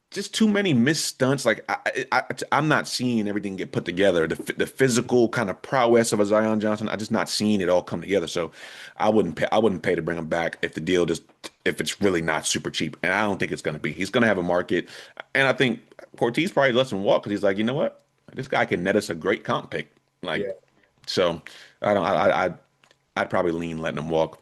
just too many missed stunts. Like I'm not seeing everything get put together. The physical kind of prowess of a Zion Johnson, I'm just not seeing it all come together. So I wouldn't pay to bring him back if the deal just if it's really not super cheap. And I don't think it's going to be. He's going to have a market, and I think Cortez probably lets him walk because he's like, you know what, this guy can net us a great comp pick. Like Yeah. so, I don't. I'd probably lean letting him walk.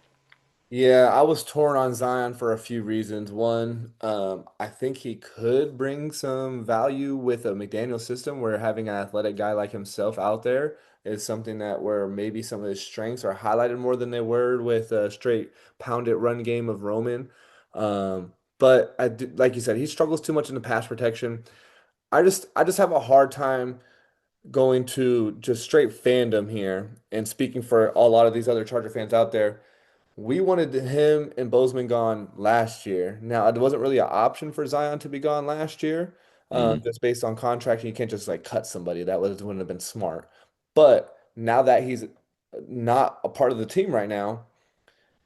Yeah, I was torn on Zion for a few reasons. One, I think he could bring some value with a McDaniel system where having an athletic guy like himself out there is something that where maybe some of his strengths are highlighted more than they were with a straight pound it run game of Roman. But like you said, he struggles too much in the pass protection. I just have a hard time going to just straight fandom here and speaking for a lot of these other Charger fans out there. We wanted him and Bozeman gone last year. Now, it wasn't really an option for Zion to be gone last year, Hmm. just based on contract. You can't just like cut somebody. Wouldn't have been smart. But now that he's not a part of the team right now,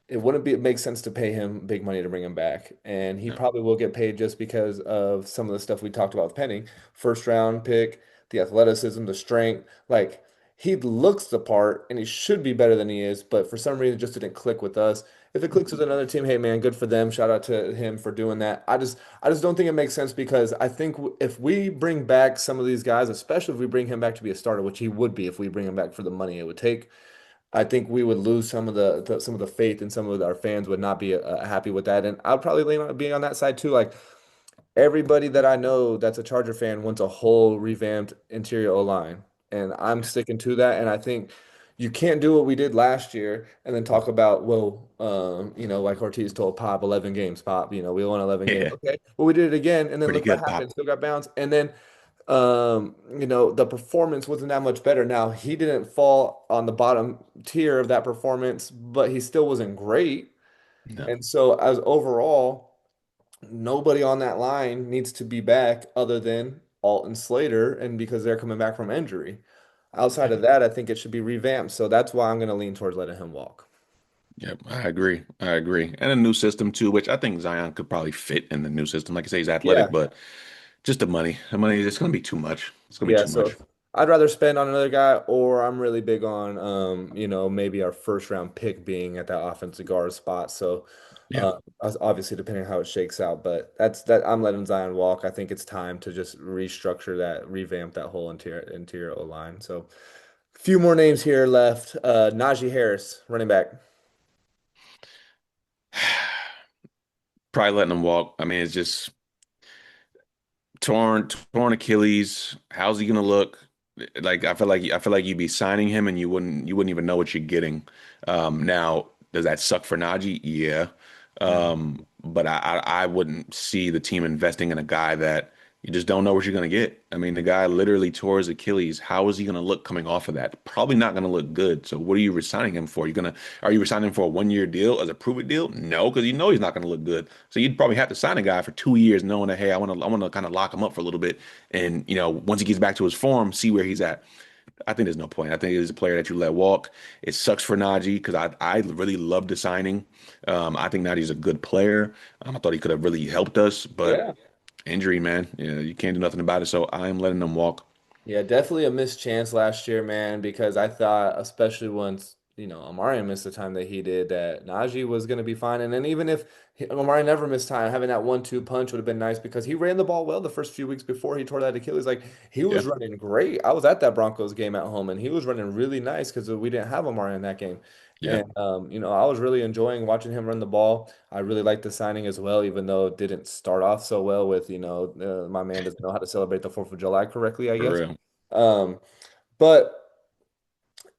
it wouldn't be it makes sense to pay him big money to bring him back. And he Yeah. probably will get paid just because of some of the stuff we talked about with Penny. First round pick, the athleticism, the strength. Like he looks the part and he should be better than he is, but for some reason it just didn't click with us. If it clicks with another team, hey man, good for them. Shout out to him for doing that. I just don't think it makes sense because I think if we bring back some of these guys, especially if we bring him back to be a starter, which he would be if we bring him back for the money it would take, I think we would lose some of some of the faith and some of our fans would not be happy with that. And I'll probably lean on being on that side too. Like everybody that I know that's a Charger fan wants a whole revamped interior O line, and I'm sticking to that. And I think you can't do what we did last year and then talk about like Ortiz told Pop, 11 games, Pop. We won 11 games. Yeah. Okay, well we did it again, and then Pretty look what good, happened. Pop. Still got bounced, and then the performance wasn't that much better. Now, he didn't fall on the bottom tier of that performance, but he still wasn't great. No. And so, as overall, nobody on that line needs to be back other than Alton Slater, and because they're coming back from injury. Outside of that, I think it should be revamped. So that's why I'm going to lean towards letting him walk. Yep, I agree. I agree. And a new system too, which I think Zion could probably fit in the new system. Like I say, he's athletic, Yeah. but just the money. The money is going to be too much. It's going to be Yeah, too so much. if I'd rather spend on another guy, or I'm really big on, maybe our first round pick being at that offensive guard spot. So, Yeah. obviously, depending on how it shakes out, but that's that. I'm letting Zion walk. I think it's time to just restructure that, revamp that whole interior O line. So, a few more names here left. Najee Harris, running back. Probably letting him walk. I mean, it's just torn Achilles. How's he gonna look? Like I feel like you'd be signing him and you wouldn't even know what you're getting. Now, does that suck for Najee? Yeah. Mhm. But I wouldn't see the team investing in a guy that You just don't know what you're going to get. I mean, the guy literally tore his Achilles. How is he going to look coming off of that? Probably not going to look good. So what are you resigning him for? Are you resigning him for a 1 year deal as a prove it deal? No, because you know he's not going to look good. So you'd probably have to sign a guy for 2 years, knowing that hey, I want to kind of lock him up for a little bit, and once he gets back to his form, see where he's at. I think there's no point. I think he's a player that you let walk. It sucks for Najee because I really loved the signing. I think Najee's a good player. I thought he could have really helped us, but Yeah. injury, man. You can't do nothing about it. So I am letting them walk. Yeah, definitely a missed chance last year, man, because I thought, especially once, Amari missed the time that he did, that Najee was going to be fine. And then even if Amari never missed time, having that 1-2 punch would have been nice because he ran the ball well the first few weeks before he tore that Achilles. Like, he Yeah, was running great. I was at that Broncos game at home, and he was running really nice because we didn't have Amari in that game. yeah, And, I was really enjoying watching him run the ball. I really liked the signing as well, even though it didn't start off so well with, my man doesn't know how to celebrate the 4th of July correctly, I for guess. real. Um, but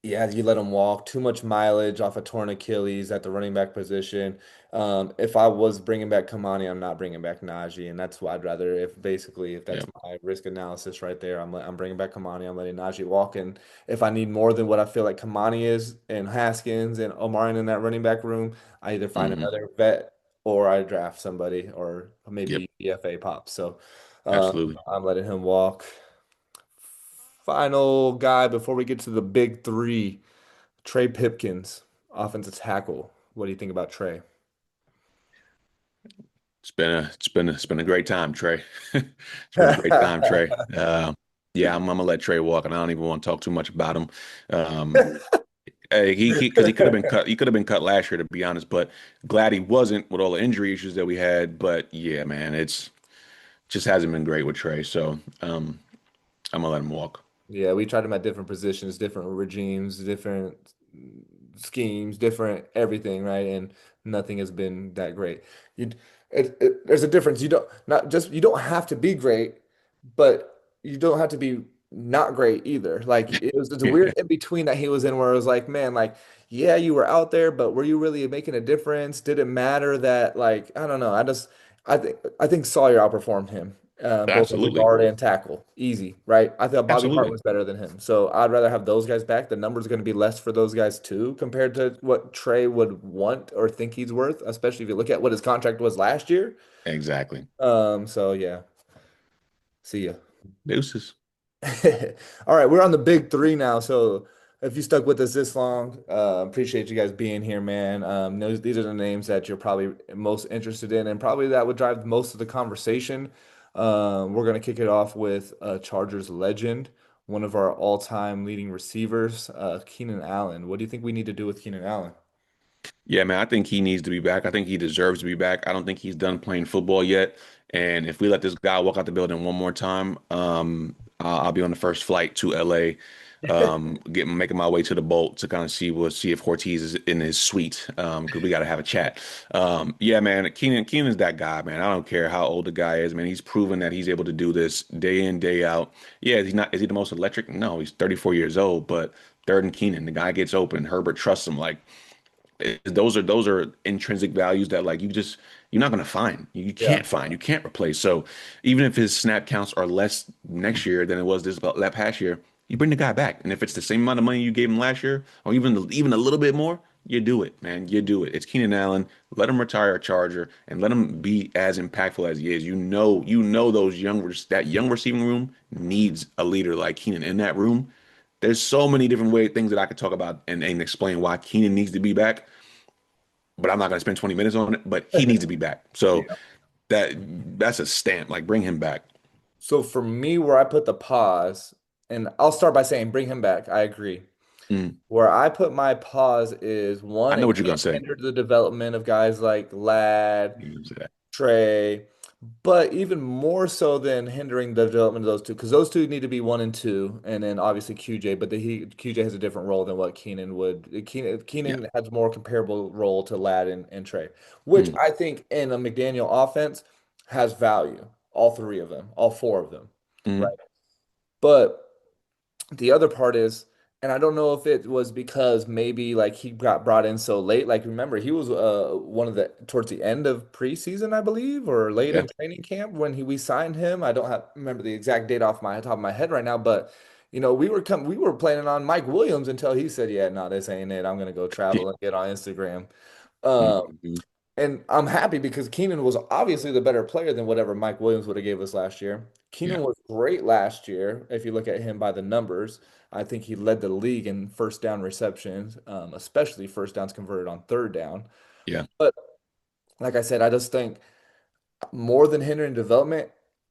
yeah, you let him walk. Too much mileage off a torn Achilles at the running back position. If I was bringing back Kamani, I'm not bringing back Najee, and that's why I'd rather. If Yeah. that's my risk analysis right there, I'm bringing back Kamani. I'm letting Najee walk, and if I need more than what I feel like Kamani is, and Haskins and Omarion in that running back room, I either find Hmm. another vet or I draft somebody, or Yep. maybe BFA pops. So Absolutely. I'm letting him walk. Final guy before we get to the big three, Trey Pipkins, offensive tackle. What do you think about Trey? It's been a great time, Trey. It's been a great time, Trey. Yeah, I'm gonna let Trey walk, and I don't even want to talk too much about him. Um, he because he could have been cut. He could have been cut last year, to be honest. But glad he wasn't with all the injury issues that we had. But yeah, man, it's just hasn't been great with Trey. So I'm gonna let him walk. Yeah, we tried him at different positions, different regimes, different schemes, different everything, right? And nothing has been that great. You, there's a difference. You don't have to be great, but you don't have to be not great either. Like it's a weird in between that he was in, where it was like, man, like yeah, you were out there, but were you really making a difference? Did it matter that like I don't know. I think Sawyer outperformed him both as a Absolutely, guard and tackle. Easy, right? I thought Bobby Hart absolutely, was better than him. So I'd rather have those guys back. The number's going to be less for those guys too, compared to what Trey would want or think he's worth, especially if you look at what his contract was last year. exactly. So yeah, see ya. Deuces. All right, we're on the big three now. So if you stuck with us this long, appreciate you guys being here, man. These are the names that you're probably most interested in, and probably that would drive most of the conversation. We're gonna kick it off with Chargers legend, one of our all-time leading receivers, Keenan Allen. What do you think we need to do with Keenan Allen? Yeah, man, I think he needs to be back. I think he deserves to be back. I don't think he's done playing football yet. And if we let this guy walk out the building one more time, I'll be on the first flight to LA, making my way to the Bolt to kind of see if Ortiz is in his suite, because we got to have a chat. Yeah, man, Keenan's that guy, man. I don't care how old the guy is, man. He's proven that he's able to do this day in, day out. Yeah, is he the most electric? No, he's 34 years old, but third and Keenan, the guy gets open. Herbert trusts him. Like, those are intrinsic values that like you're not gonna find. You Yeah. can't find. You can't replace. So even if his snap counts are less next year than it was that past year, you bring the guy back. And if it's the same amount of money you gave him last year, or even a little bit more, you do it, man. You do it. It's Keenan Allen. Let him retire a Charger and let him be as impactful as he is. That young receiving room needs a leader like Keenan in that room. There's so many different things that I could talk about and explain why Keenan needs to be back, but I'm not going to spend 20 minutes on it. But he needs to be back. So Yeah. that that's a stamp. Like bring him back. So for me, where I put the pause, and I'll start by saying bring him back. I agree. Mm, Where I put my pause is I one, know it what you're gonna can't say. hinder the development of guys like Lad, You're gonna say that. Trey, but even more so than hindering the development of those two, because those two need to be 1 and 2, and then obviously QJ, but QJ has a different role than what Keenan would. Yeah. Keenan has more comparable role to Lad and Trey, which Mm, I think in a McDaniel offense has value. All three of them, all four of them, mm, right? But the other part is And I don't know if it was because maybe like he got brought in so late. Like remember, he was one of the towards the end of preseason, I believe, or late Yeah, in training camp when we signed him. I don't have remember the exact date off my top of my head right now, but we were planning on Mike Williams until he said, "Yeah, no, this ain't it. I'm gonna go yeah. travel and get on Instagram." Um, Mhm. and I'm happy because Keenan was obviously the better player than whatever Mike Williams would have gave us last year. Yeah, Keenan was great last year. If you look at him by the numbers, I think he led the league in first down receptions, especially first downs converted on third down. yeah. But like I said, I just think more than hindering development,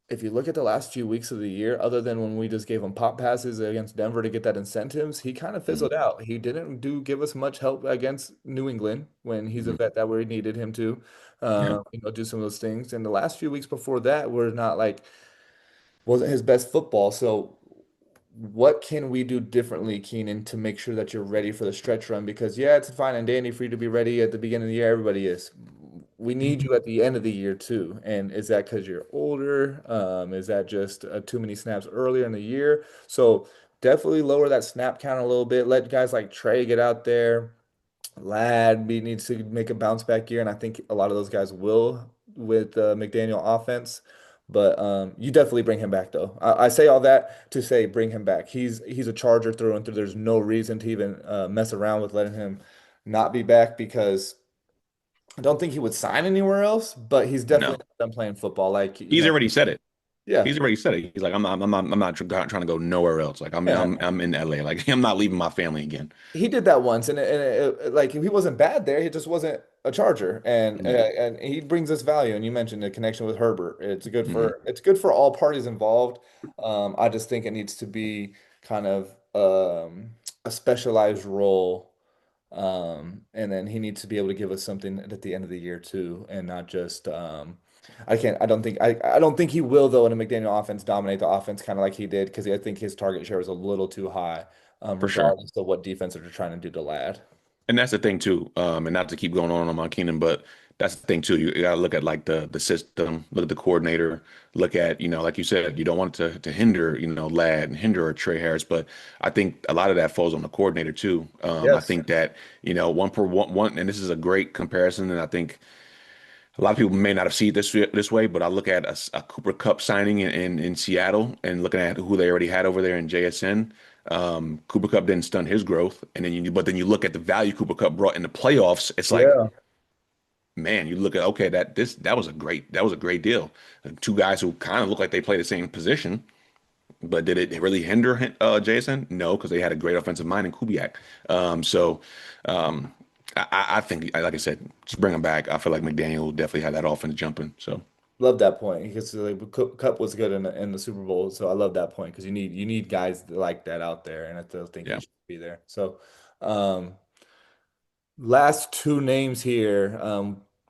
if you look at the last few weeks of the year, other than when we just gave him pop passes against Denver to get that incentives, he kind of Mhm. fizzled out. He didn't do give us much help against New England when he's a Mhm. vet that we needed him to, Yeah, do some of those things. And the last few weeks before that were not like wasn't his best football. So what can we do differently, Keenan, to make sure that you're ready for the stretch run? Because yeah, it's fine and dandy for you to be ready at the beginning of the year. Everybody is. We need you at the end of the year too. And is that because you're older? Is that just too many snaps earlier in the year? So definitely lower that snap count a little bit. Let guys like Trey get out there. Needs to make a bounce back year, and I think a lot of those guys will with McDaniel offense. But you definitely bring him back, though. I say all that to say bring him back. He's a Charger through and through. There's no reason to even mess around with letting him not be back because I don't think he would sign anywhere else. But he's definitely no. not done playing football. Like He's already said it. yeah, He's already said it. He's like, I'm not trying to go nowhere else. Like, yeah. I'm in LA. Like, I'm not leaving my family again. He did that once, like he wasn't bad there. He just wasn't a Charger, No. and he brings us value. And you mentioned the connection with Herbert. Hmm. It's good for all parties involved. I just think it needs to be kind of a specialized role, and then he needs to be able to give us something at the end of the year too, and not just. I can't. I don't think he will though in a McDaniel offense dominate the offense kind of like he did because I think his target share was a little too high For sure. regardless of what defense they're trying to do to Lad. And that's the thing too. And not to keep going on Mount Keenan, but that's the thing too. You got to look at like the system, look at the coordinator, look at, like you said, you don't want it to hinder, Ladd and hinder or Trey Harris, but I think a lot of that falls on the coordinator too. I Yes. think that, one per one, and this is a great comparison, and I think a lot of people may not have seen it this way, but I look at a Cooper Cup signing in Seattle and looking at who they already had over there in JSN. Cooper Cup didn't stunt his growth, and then you look at the value Cooper Cup brought in the playoffs. It's like, Yeah. man, you look at okay, that was a great deal. Two guys who kind of look like they play the same position, but did it really hinder JSN? No, because they had a great offensive mind in Kubiak. So. Um, I think, like I said, just bring him back. I feel like McDaniel will definitely have that offense jumping. So, Love that point because like, Cup was good in the Super Bowl, so I love that point because you need guys like that out there, and I still think he yeah. should be there. So, um, last two names here.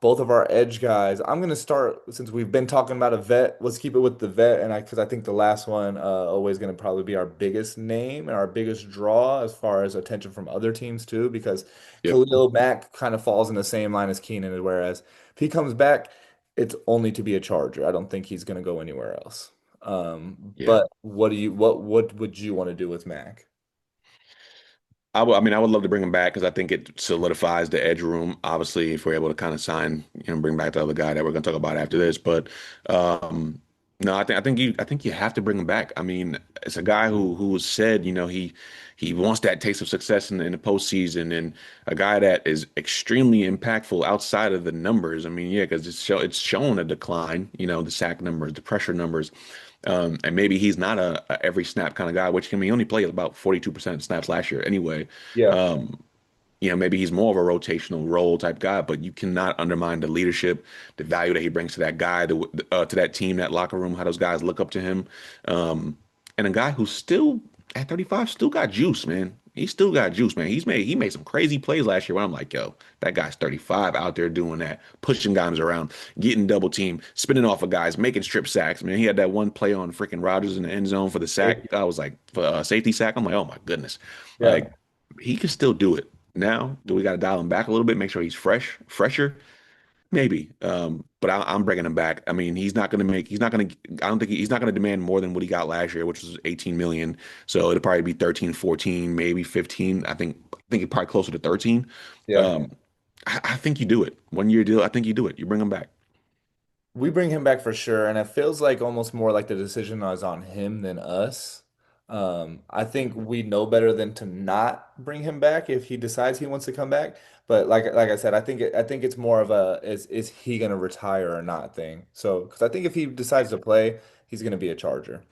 Both of our edge guys. I'm gonna start since we've been talking about a vet. Let's keep it with the vet, and because I think the last one always gonna probably be our biggest name and our biggest draw as far as attention from other teams too. Because Yep. Khalil Mack kind of falls in the same line as Keenan, whereas if he comes back, it's only to be a Charger. I don't think he's gonna go anywhere else. Yeah. But what would you want to do with Mac? I mean, I would love to bring him back because I think it solidifies the edge room. Obviously, if we're able to kind of sign, bring back the other guy that we're going to talk about after this. But no, I think you have to bring him back. I mean, it's a guy who has said, he wants that taste of success in the postseason, and a guy that is extremely impactful outside of the numbers. I mean, yeah, because it's shown a decline. The sack numbers, the pressure numbers. And maybe he's not a every snap kind of guy, which can he only played about 42% of snaps last year anyway. Yeah, Um, maybe he's more of a rotational role type guy, but you cannot undermine the leadership, the value that he brings to that guy, to that team, that locker room, how those guys look up to him. Um, and a guy who's still at 35 still got juice, man. He still got juice, man. He made some crazy plays last year where I'm like, yo, that guy's 35 out there doing that, pushing guys around, getting double team, spinning off of guys, making strip sacks. Man, he had that one play on freaking Rodgers in the end zone for the sack. I was like, for a safety sack. I'm like, oh my goodness. yeah. Like, he can still do it. Now, do we got to dial him back a little bit, make sure he's fresher? maybe. But I'm bringing him back. I mean, he's not going to, I don't think he's not going to demand more than what he got last year, which was 18 million. So it'll probably be 13, 14, maybe 15. I think it's probably closer to 13. Yeah. Um, I think you do it. 1 year deal. I think you do it. You bring him back. We bring him back for sure, and it feels like almost more like the decision is on him than us. I think we know better than to not bring him back if he decides he wants to come back. But like I said, I think it's more of a is he gonna retire or not thing. So because I think if he decides to play, he's gonna be a Charger.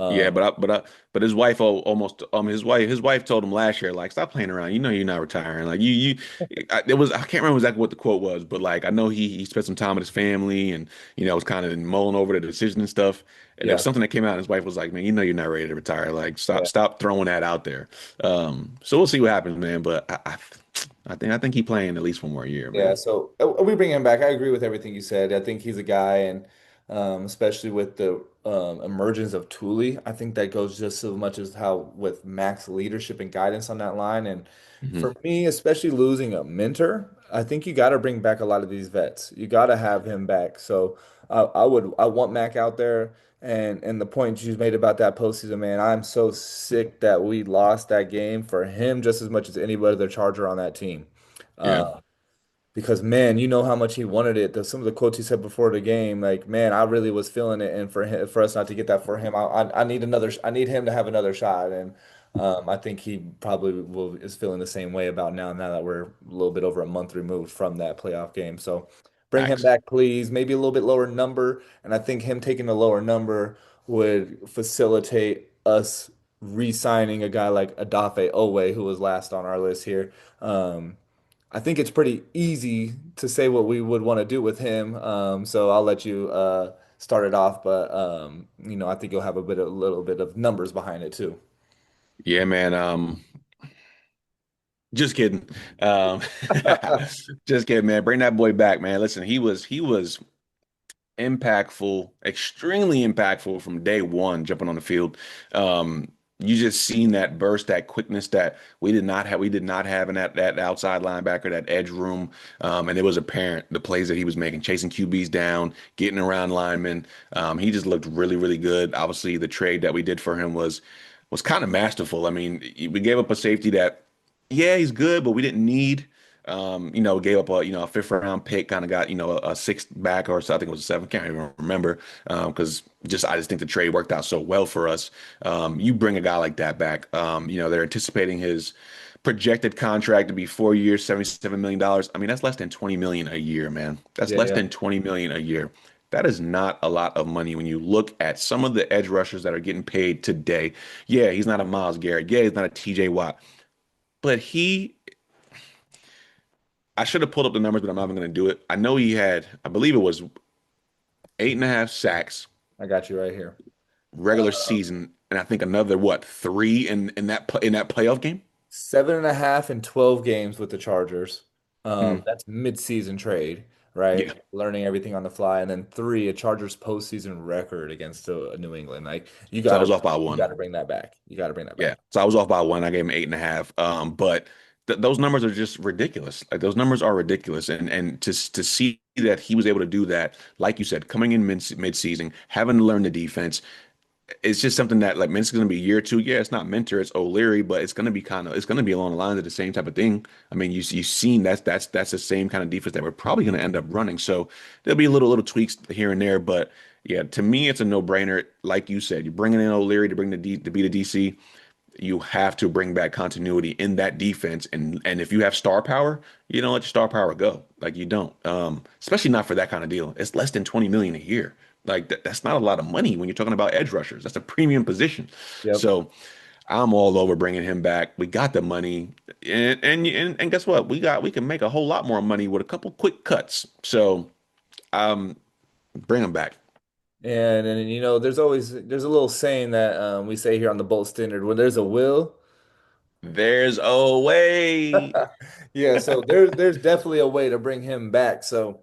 Yeah, Um, but his wife almost his wife told him last year like stop playing around. You know you're not retiring. Like it was I can't remember exactly what the quote was, but like I know he spent some time with his family and was kind of mulling over the decision and stuff. And there was yeah, something that came out and his wife was like, man, you know you're not ready to retire. Like yeah. stop throwing that out there. So we'll see what happens, man. But I think he playing at least 1 more year, Yeah, man. so we bring him back. I agree with everything you said. I think he's a guy, and especially with the emergence of Thule, I think that goes just so much as how with Mac's leadership and guidance on that line. And Hmm. for me, especially losing a mentor, I think you got to bring back a lot of these vets. You got to have him back. So I want Mac out there. And the point you made about that postseason, man, I'm so sick that we lost that game for him just as much as anybody other Charger on that team. Yeah. Because man, you know how much he wanted it. Some of the quotes he said before the game, like man, I really was feeling it, and for him, for us not to get that for him, I need another. I need him to have another shot, and I think he probably will is feeling the same way about now that we're a little bit over a month removed from that playoff game. So bring him Facts. back, please. Maybe a little bit lower number, and I think him taking a lower number would facilitate us re-signing a guy like Adafe Owe, who was last on our list here. I think it's pretty easy to say what we would want to do with him. So I'll let you start it off, but I think you'll have a little bit of numbers behind it too. Yeah, man. Just kidding. Um, just kidding, man. Bring that boy back, man. Listen, he was impactful, extremely impactful from day one, jumping on the field. You just seen that burst, that quickness that we did not have. We did not have in that outside linebacker, that edge room. And it was apparent the plays that he was making, chasing QBs down, getting around linemen. He just looked really, really good. Obviously, the trade that we did for him was kind of masterful. I mean, we gave up a safety that, yeah, he's good, but we didn't need. Gave up a fifth round pick, kind of got, a sixth back or so. I think it was a seventh, can't even remember. Because I just think the trade worked out so well for us. You bring a guy like that back. They're anticipating his projected contract to be 4 years, $77 million. I mean, that's less than 20 million a year, man. That's Yeah, less yeah, than 20 million a year. That is not a lot of money when you look at some of the edge rushers that are getting paid today. Yeah, he's not a Miles Garrett. Yeah, he's not a TJ Watt. But I should have pulled up the numbers, but I'm not even going to do it. I know he had, I believe it was 8.5 sacks I got you right here. regular season, and I think another what three in that playoff game. 7.5 and 12 games with the Chargers. Mm, That's mid-season trade, right? yeah, Learning everything on the fly, and then three, a Chargers postseason record against a New England. Like so I was off by you one. gotta bring that back. You gotta bring that Yeah, back. so I was off by one. I gave him 8.5. But those numbers are just ridiculous. Like those numbers are ridiculous, and to see that he was able to do that, like you said, coming in mid season, having to learn the defense. It's just something that like Minsk is going to be a year or two. Yeah, it's not Mentor, it's O'Leary, but it's going to be along the lines of the same type of thing. I mean, you've seen that's the same kind of defense that we're probably going to end up running. So there'll be little tweaks here and there, but yeah, to me, it's a no brainer. Like you said, you're bringing in O'Leary to bring to be the DC. You have to bring back continuity in that defense, and if you have star power, you don't let your star power go. Like you don't, especially not for that kind of deal. It's less than 20 million a year. Like that's not a lot of money when you're talking about edge rushers. That's a premium position. Yep. So I'm all over bringing him back. We got the money, and guess what? We can make a whole lot more money with a couple quick cuts. So um, bring him back. And there's a little saying that we say here on the Bolt Standard, when there's a will. There's a way. Yeah, so there's definitely a way to bring him back. So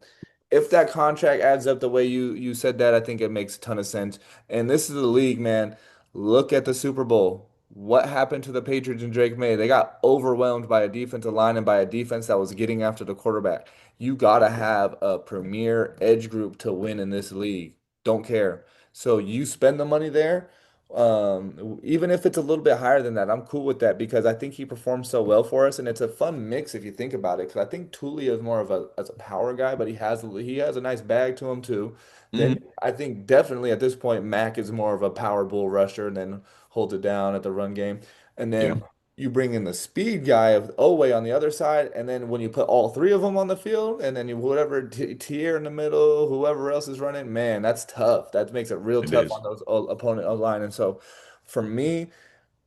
if that contract adds up the way you said that, I think it makes a ton of sense. And this is the league, man. Look at the Super Bowl. what happened to the Patriots and Drake May? They got overwhelmed by a defensive line and by a defense that was getting after the quarterback. You got to have a premier edge group to win in this league. Don't care. So you spend the money there. Even if it's a little bit higher than that, I'm cool with that because I think he performs so well for us, and it's a fun mix if you think about it. Because I think Tuli is more of a as a power guy, but he has a nice bag to him too. Then Hmm. I think definitely at this point, Mac is more of a power bull rusher, and then holds it down at the run game. And Yeah, then you bring in the speed guy of Oweh on the other side. And then when you put all three of them on the field, and then you whatever tier in the middle, whoever else is running, man, that's tough. That makes it real it tough is. on those opponent line. And so for me,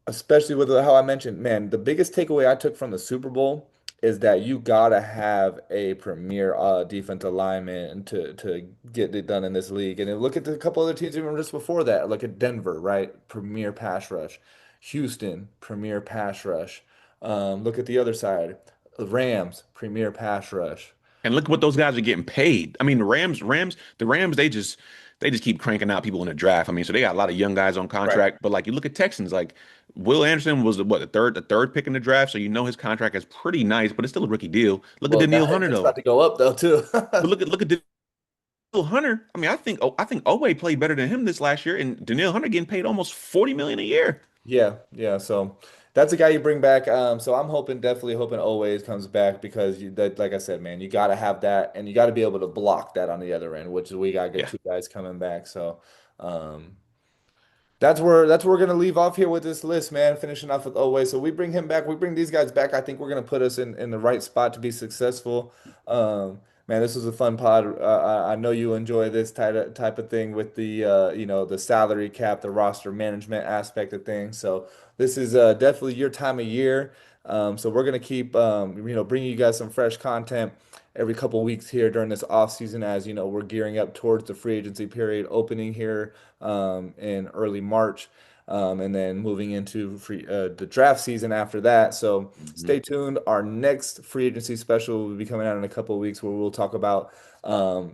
especially with how I mentioned, man, the biggest takeaway I took from the Super Bowl is that you gotta have a premier defensive lineman to get it done in this league. And then look at the couple other teams even just before that. Look at Denver, right? Premier pass rush. Houston, premier pass rush. Look at the other side. The Rams, premier pass rush. And look what those guys are getting paid. I mean, the Rams, they just keep cranking out people in the draft. I mean, so they got a lot of young guys on Right. contract. But like you look at Texans, like Will Anderson was the third pick in the draft, so you know his contract is pretty nice, but it's still a rookie deal. Look at Well, now Daniil Hunter it's though. about to go up though too. But look at Daniil Hunter. I mean, I think Oweh played better than him this last year, and Daniil Hunter getting paid almost 40 million a year. Yeah, yeah. So that's a guy you bring back. So I'm hoping, definitely hoping always comes back because that, like I said, man, you got to have that, and you got to be able to block that on the other end, which we got good Yeah. two guys coming back. So, um, that's where we're gonna leave off here with this list, man. Finishing off with Oweh. So we bring him back. We bring these guys back. I think we're gonna put us in the right spot to be successful. Man, this was a fun pod. I know you enjoy this type of thing with the the salary cap, the roster management aspect of things. So this is definitely your time of year. So we're gonna keep bringing you guys some fresh content every couple of weeks here during this off season as we're gearing up towards the free agency period opening here in early March, and then moving into the draft season after that. So Mhm. stay tuned. Our next free agency special will be coming out in a couple of weeks where we'll talk about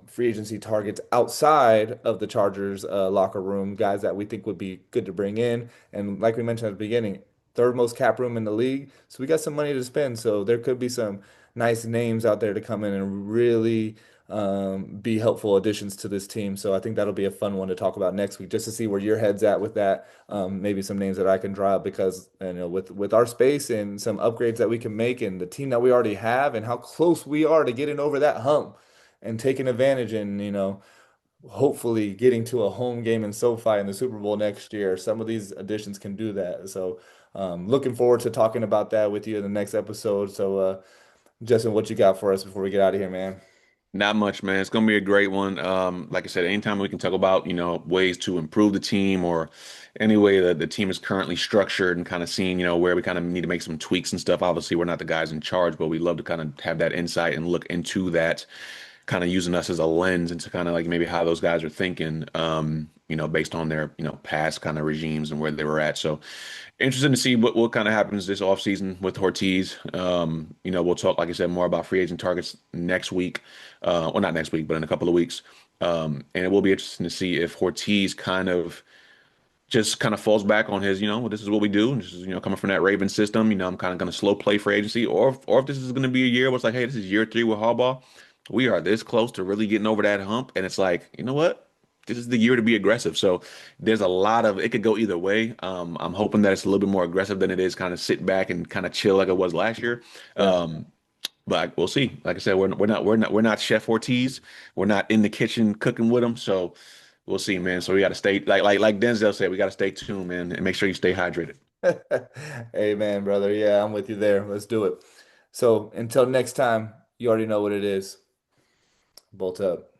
free agency targets outside of the Chargers locker room, guys that we think would be good to bring in. And like we mentioned at the beginning, third most cap room in the league. So we got some money to spend. So there could be some nice names out there to come in and really be helpful additions to this team. So I think that'll be a fun one to talk about next week, just to see where your head's at with that. Maybe some names that I can draw up because with our space and some upgrades that we can make and the team that we already have and how close we are to getting over that hump and taking advantage and hopefully getting to a home game in SoFi in the Super Bowl next year. Some of these additions can do that. So looking forward to talking about that with you in the next episode. So Justin, what you got for us before we get out of here, man? Not much, man. It's gonna be a great one. Like I said, anytime we can talk about, ways to improve the team or any way that the team is currently structured and kind of seeing, where we kind of need to make some tweaks and stuff. Obviously, we're not the guys in charge, but we love to kind of have that insight and look into that, kind of using us as a lens into kind of like maybe how those guys are thinking, based on their, past kind of regimes and where they were at. So interesting to see what kind of happens this offseason with Ortiz. We'll talk, like I said, more about free agent targets next week. Well, not next week, but in a couple of weeks. And it will be interesting to see if Ortiz kind of falls back on his, well, this is what we do. And this is, coming from that Raven system, I'm kind of going to slow play for agency, or if this is going to be a year where it's like, hey, this is year three with Harbaugh. We are this close to really getting over that hump. And it's like, you know what? This is the year to be aggressive. So there's a lot of it could go either way. I'm hoping that it's a little bit more aggressive than it is kind of sit back and kind of chill like it was last year. Yeah. Um, but we'll see. Like I said, we're not Chef Ortiz. We're not in the kitchen cooking with him. So we'll see, man. So we got to stay like Denzel said, we got to stay tuned, man, and make sure you stay hydrated. Amen, brother. Yeah, I'm with you there. Let's do it. So until next time, you already know what it is. Bolt up.